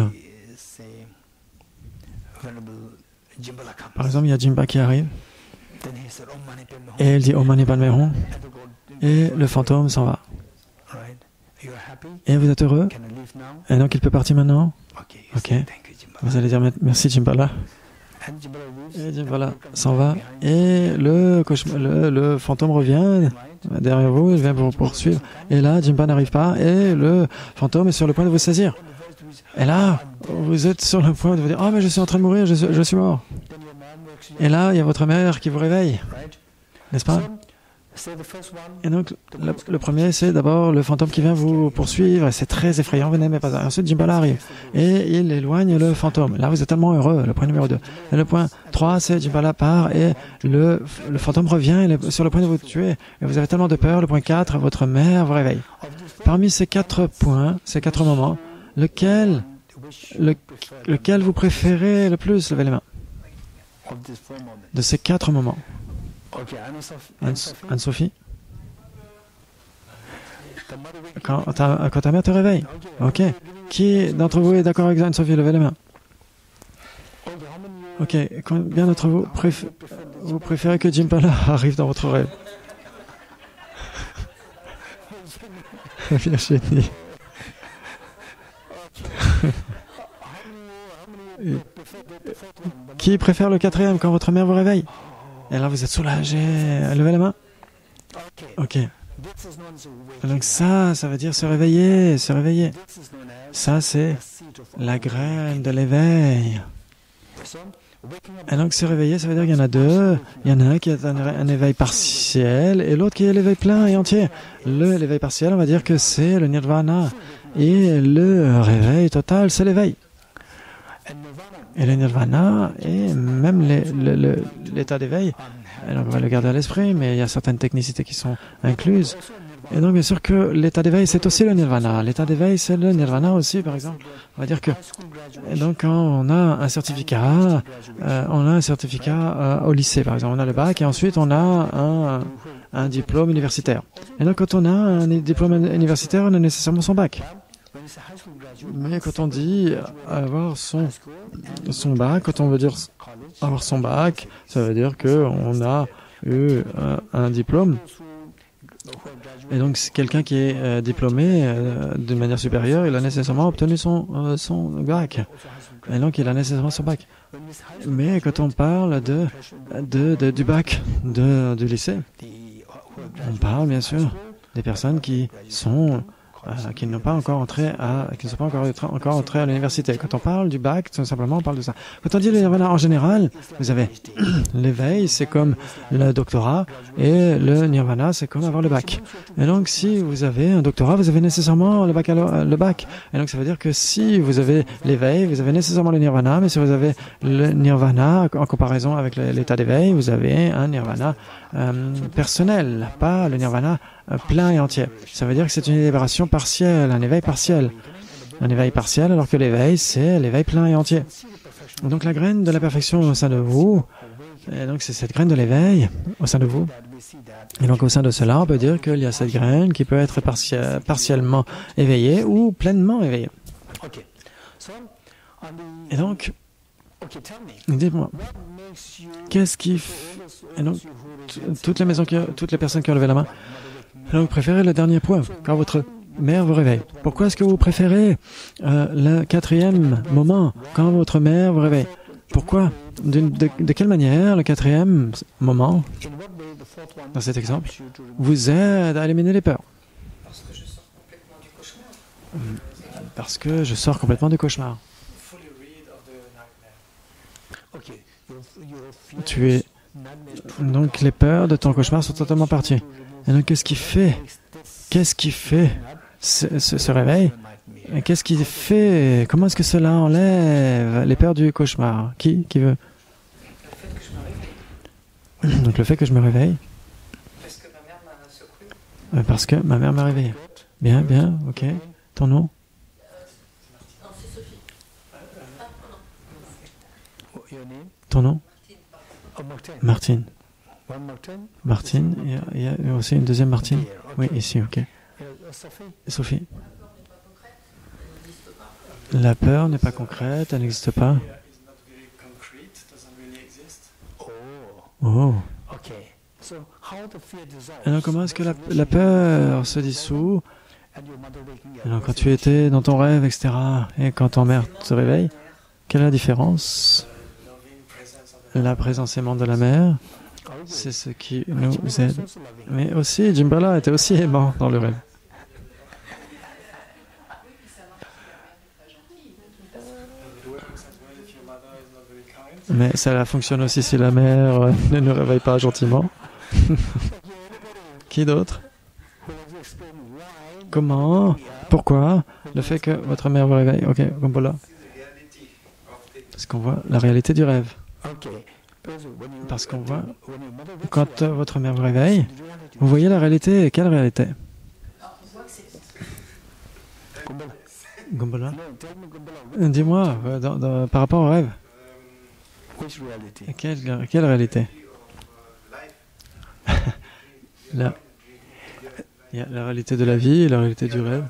il y a Jimba qui arrive. Et elle dit Om Mani Padme Hum. Et le fantôme s'en va. Et vous êtes heureux? Et donc il peut partir maintenant? Ok. Vous allez dire merci Jimbala. Et Jimbala s'en va. Et le fantôme revient derrière vous, il vient vous poursuivre. Et là, Jimba n'arrive pas. Et le fantôme est sur le point de vous saisir. Et là, vous êtes sur le point de vous dire « Ah, mais je suis en train de mourir, je suis mort. » Et là, il y a votre mère qui vous réveille. N'est-ce pas? Et donc, le premier, c'est d'abord le fantôme qui vient vous poursuivre, et c'est très effrayant, vous n'aimez pas ça. Ensuite, Jimbala arrive, et il éloigne le fantôme. Là, vous êtes tellement heureux, le point numéro 2. Et le point 3, c'est Jimbala part, et le fantôme revient, il est sur le point de vous tuer, et vous avez tellement de peur. Le point 4, votre mère vous réveille. Parmi ces 4 points, ces 4 moments, lequel vous préférez le plus? Levez les mains. De ces 4 moments. Anne-Sophie, quand ta mère te réveille. Ok. Qui d'entre vous est d'accord avec Anne-Sophie? Levez les mains. Ok. Combien d'entre vous préférez que Jimbala arrive dans votre rêve? Virginie. Qui préfère le 4e quand votre mère vous réveille? Et là, vous êtes soulagé. Levez la main. Ok. Donc ça veut dire se réveiller, se réveiller. Ça, c'est la graine de l'éveil. Et donc se réveiller, ça veut dire qu'il y en a 2. Il y en a un qui est un éveil partiel et l'autre qui est l'éveil plein et entier. L'éveil partiel, on va dire que c'est le nirvana. Et le réveil total, c'est l'éveil. Et le nirvana et même l'état d'éveil, on va le garder à l'esprit, mais il y a certaines technicités qui sont incluses. Et donc, bien sûr que l'état d'éveil, c'est aussi le nirvana. L'état d'éveil, c'est le nirvana aussi, par exemple. On va dire que... Et donc, quand on a un certificat, au lycée, par exemple. On a le bac et ensuite, on a un diplôme universitaire. Et donc, quand on a un diplôme universitaire, on a nécessairement son bac. Mais quand on dit avoir son bac, quand on veut dire avoir son bac, ça veut dire qu'on a eu un diplôme. Et donc, quelqu'un qui est diplômé de manière supérieure, il a nécessairement obtenu son bac. Et donc, il a nécessairement son bac. Mais quand on parle du bac du lycée, on parle bien sûr des personnes qui n'ont pas encore entré qui ne sont pas encore entrés à l'université. Quand on parle du bac, tout simplement, on parle de ça. Quand on dit le nirvana en général, vous avez l'éveil, c'est comme le doctorat, et le nirvana, c'est comme avoir le bac. Et donc, si vous avez un doctorat, vous avez nécessairement le bac. Et donc, ça veut dire que si vous avez l'éveil, vous avez nécessairement le nirvana, mais si vous avez le nirvana en comparaison avec l'état d'éveil, vous avez un nirvana personnel, pas le nirvana plein et entier. Ça veut dire que c'est une libération partielle, un éveil partiel. Un éveil partiel, alors que l'éveil, c'est l'éveil plein et entier. Donc la graine de la perfection au sein de vous, et donc c'est cette graine de l'éveil au sein de vous. Et donc au sein de cela, on peut dire qu'il y a cette graine qui peut être partiellement éveillée ou pleinement éveillée. Et donc, dites-moi, qu'est-ce qui... Et donc, toutes les personnes qui ont levé la main, alors vous préférez le dernier point, quand votre mère vous réveille. Pourquoi est-ce que vous préférez le 4e moment, quand votre mère vous réveille? Pourquoi? De quelle manière le 4e moment, dans cet exemple, vous aide à éliminer les peurs? Parce que je sors complètement du cauchemar. Donc les peurs de ton cauchemar sont totalement parties. Et donc qu'est-ce qui fait ce réveil? Et qu'est-ce qui fait, comment est-ce que cela enlève les peurs du cauchemar? Qui veut? Donc le fait que je me réveille. Parce que ma mère m'a réveillé. Bien, ok. Ton nom? Ton nom? Martine. Martine, il y a aussi une deuxième Martine? Oui, ici, ok. Sophie? La peur n'est pas concrète, elle n'existe pas. Oh. Alors comment est-ce que la peur se dissout? Alors quand tu étais dans ton rêve, etc., et quand ton mère te réveille, quelle est la différence? La présence aimante de la mère, c'est ce qui nous aide. Mais aussi, Jimbala était aussi aimant dans le rêve. Mais ça fonctionne aussi si la mère ne nous réveille pas gentiment. Qui d'autre? Comment? Pourquoi? Le fait que votre mère vous réveille. Ok, voilà. Parce qu'on voit la réalité du rêve. Parce qu'on voit, quand votre mère vous réveille, vous voyez la réalité. Quelle réalité? Gombola. Dis-moi, par rapport au rêve. Quelle réalité? La réalité de la vie et la réalité du rêve.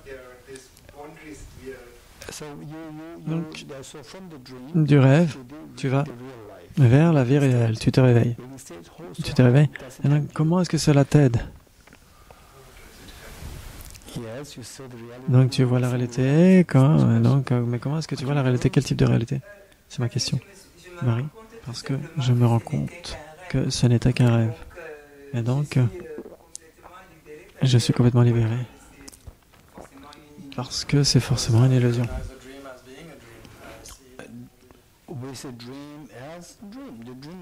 Donc, du rêve, tu vas vers la vie réelle, tu te réveilles. Tu te réveilles. Et donc, comment est-ce que cela t'aide? Donc, tu vois la réalité, mais comment est-ce que tu vois la réalité? Quel type de réalité? C'est ma question. Marie, parce que je me rends compte que ce n'était qu'un rêve. Et donc, je suis complètement libéré. Parce que c'est forcément une illusion.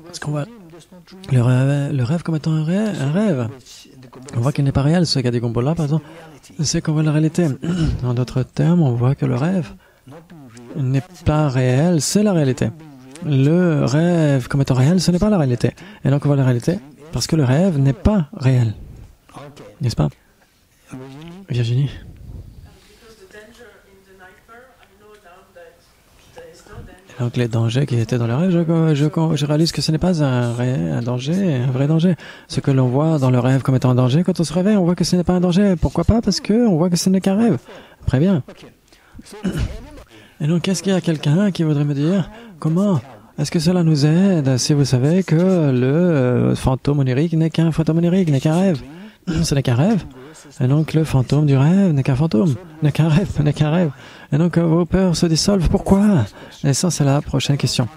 Parce qu'on voit le rêve comme étant un rêve. On voit qu'il n'est pas réel. Ce qu'a dit Gombola, par exemple, c'est qu'on voit la réalité. En d'autres termes, on voit que le rêve n'est pas réel, c'est la réalité. Le rêve comme étant réel, ce n'est pas la réalité. Et donc on voit la réalité parce que le rêve n'est pas réel. N'est-ce pas? Virginie? Donc les dangers qui étaient dans le rêve, je réalise que ce n'est pas un danger, un vrai danger. Ce que l'on voit dans le rêve comme étant un danger, quand on se réveille, on voit que ce n'est pas un danger. Pourquoi pas? Parce qu'on voit que ce n'est qu'un rêve. Très bien. Et donc, est-ce qu'il y a quelqu'un qui voudrait me dire comment est-ce que cela nous aide si vous savez que le fantôme onirique n'est qu'un fantôme onirique, n'est qu'un rêve? Ce n'est qu'un rêve. Et donc, le fantôme du rêve n'est qu'un fantôme, n'est qu'un rêve, n'est qu'un rêve. Et donc, vos peurs se dissolvent. Pourquoi? Et ça, c'est la prochaine question.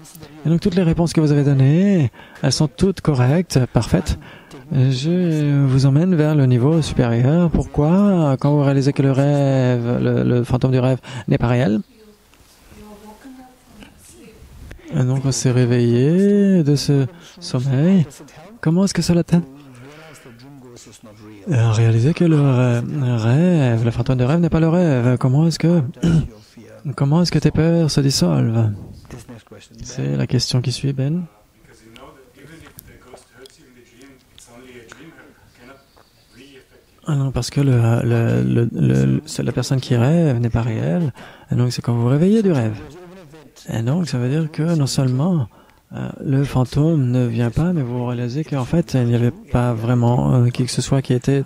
Et donc, toutes les réponses que vous avez données, elles sont toutes correctes, parfaites. Je vous emmène vers le niveau supérieur. Pourquoi? Quand vous réalisez que le rêve, le fantôme du rêve n'est pas réel, et donc on s'est réveillé de ce sommeil. Comment est-ce que cela t'aide à réaliser que le rêve, le fantôme de rêve n'est pas le rêve? Comment est-ce que tes peurs se dissolvent? C'est la question qui suit, Ben. Ah non, parce que la personne qui rêve n'est pas réelle. Et donc c'est quand vous vous réveillez du rêve. Et donc ça veut dire que non seulement le fantôme ne vient pas, mais vous réalisez qu'en fait il n'y avait pas vraiment qui que ce soit qui était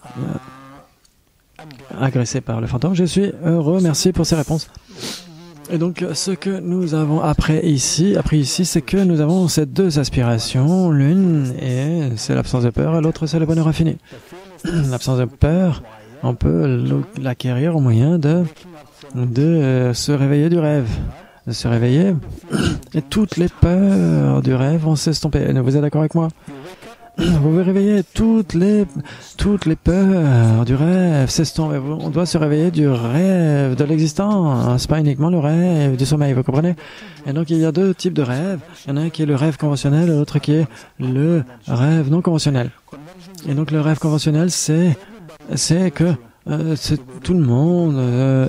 agressé par le fantôme. Je suis heureux, merci pour ces réponses. Et donc ce que nous avons appris ici, c'est que nous avons ces deux aspirations. L'une, c'est l'absence de peur, et l'autre, c'est le bonheur infini. L'absence de peur, on peut l'acquérir au moyen de se réveiller du rêve. De se réveiller, et toutes les peurs du rêve vont s'estomper. Vous êtes d'accord avec moi? Vous vous réveillez, toutes les peurs du rêve s'estompent. On doit se réveiller du rêve de l'existence, pas uniquement le rêve du sommeil, vous comprenez? Et donc il y a deux types de rêves. Il y en a un qui est le rêve conventionnel, et l'autre qui est le rêve non conventionnel. Et donc le rêve conventionnel, c'est que tout le monde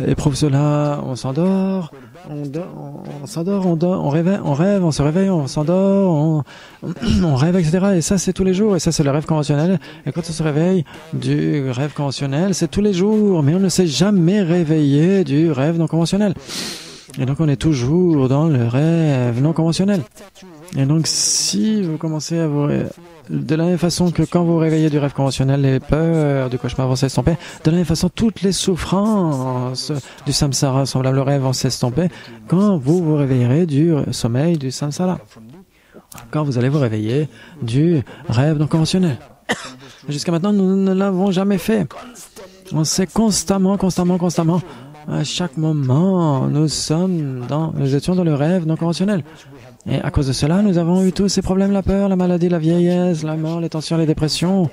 éprouve cela. On s'endort, on s'endort, on rêve, on se réveille, on s'endort, on rêve, etc. Et ça, c'est tous les jours. Et ça, c'est le rêve conventionnel. Et quand on se réveille du rêve conventionnel, c'est tous les jours. Mais on ne s'est jamais réveillé du rêve non conventionnel. Et donc, on est toujours dans le rêve non conventionnel. Et donc, si vous commencez à vous... De la même façon que quand vous vous réveillez du rêve conventionnel, les peurs du cauchemar vont s'estomper. De la même façon, toutes les souffrances du samsara semblables au rêve vont s'estomper quand vous vous réveillerez du sommeil du samsara. Quand vous allez vous réveiller du rêve non conventionnel. Jusqu'à maintenant, nous ne l'avons jamais fait. On sait constamment, à chaque moment, nous étions dans le rêve non conventionnel. Et à cause de cela, nous avons eu tous ces problèmes, la peur, la maladie, la vieillesse, la mort, les tensions, les dépressions,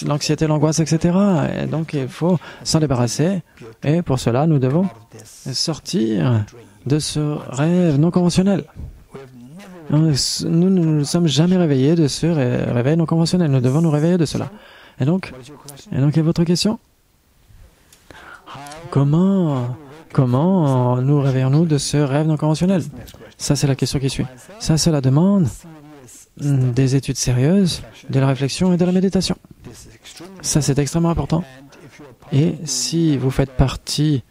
l'anxiété, l'angoisse, etc. Et donc, il faut s'en débarrasser. Et pour cela, nous devons sortir de ce rêve non conventionnel. Nous ne nous sommes jamais réveillés de ce réveil non conventionnel. Nous devons nous réveiller de cela. Et donc, quelle est votre question? Comment nous réveillons-nous de ce rêve non conventionnel? Ça, c'est la question qui suit. Ça, cela demande des études sérieuses, de la réflexion et de la méditation. Ça, c'est extrêmement important. Et si vous faites partie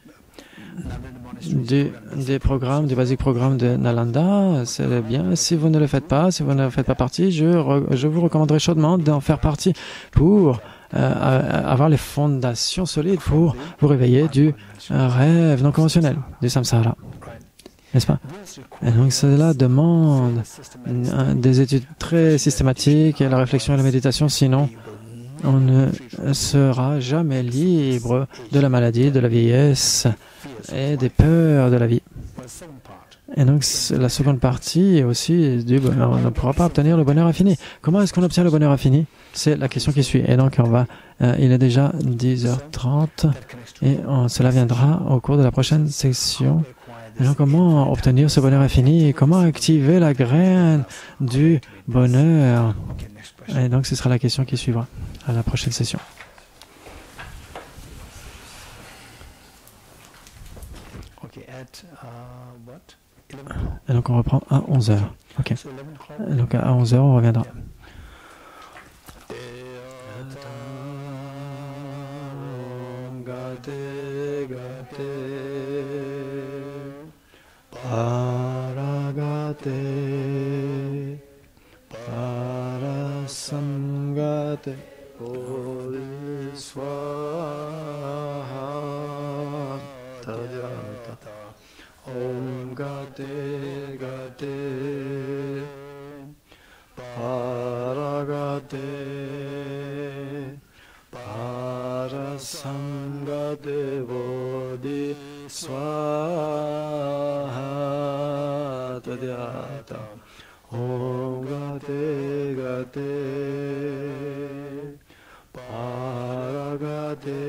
des programmes, des basiques programmes de Nalanda, c'est bien. Si vous ne le faites pas, si vous ne faites pas partie, je vous recommanderais chaudement d'en faire partie pour avoir les fondations solides pour vous réveiller du rêve non conventionnel, du samsara. N'est-ce pas? Et donc cela demande des études très systématiques et la réflexion et la méditation, sinon on ne sera jamais libre de la maladie, de la vieillesse et des peurs de la vie. Et donc la seconde partie est aussi du bonheur. On ne pourra pas obtenir le bonheur infini. Comment est-ce qu'on obtient le bonheur infini? C'est la question qui suit. Et donc il est déjà 10h30 et cela viendra au cours de la prochaine section. Et donc, comment obtenir ce bonheur infini et comment activer la graine du bonheur? Et donc, ce sera la question qui suivra à la prochaine session. Et donc, on reprend à 11h. Ok. Et donc, à 11h, on reviendra. Paragate, parasamgate, bodhisvaha, tadyata, om gate gate, paragate, parasamgate, bodhisvaha, tadyata, om gate gate, paragate,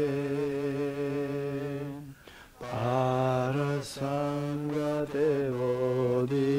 parasangate, bodhisvaha.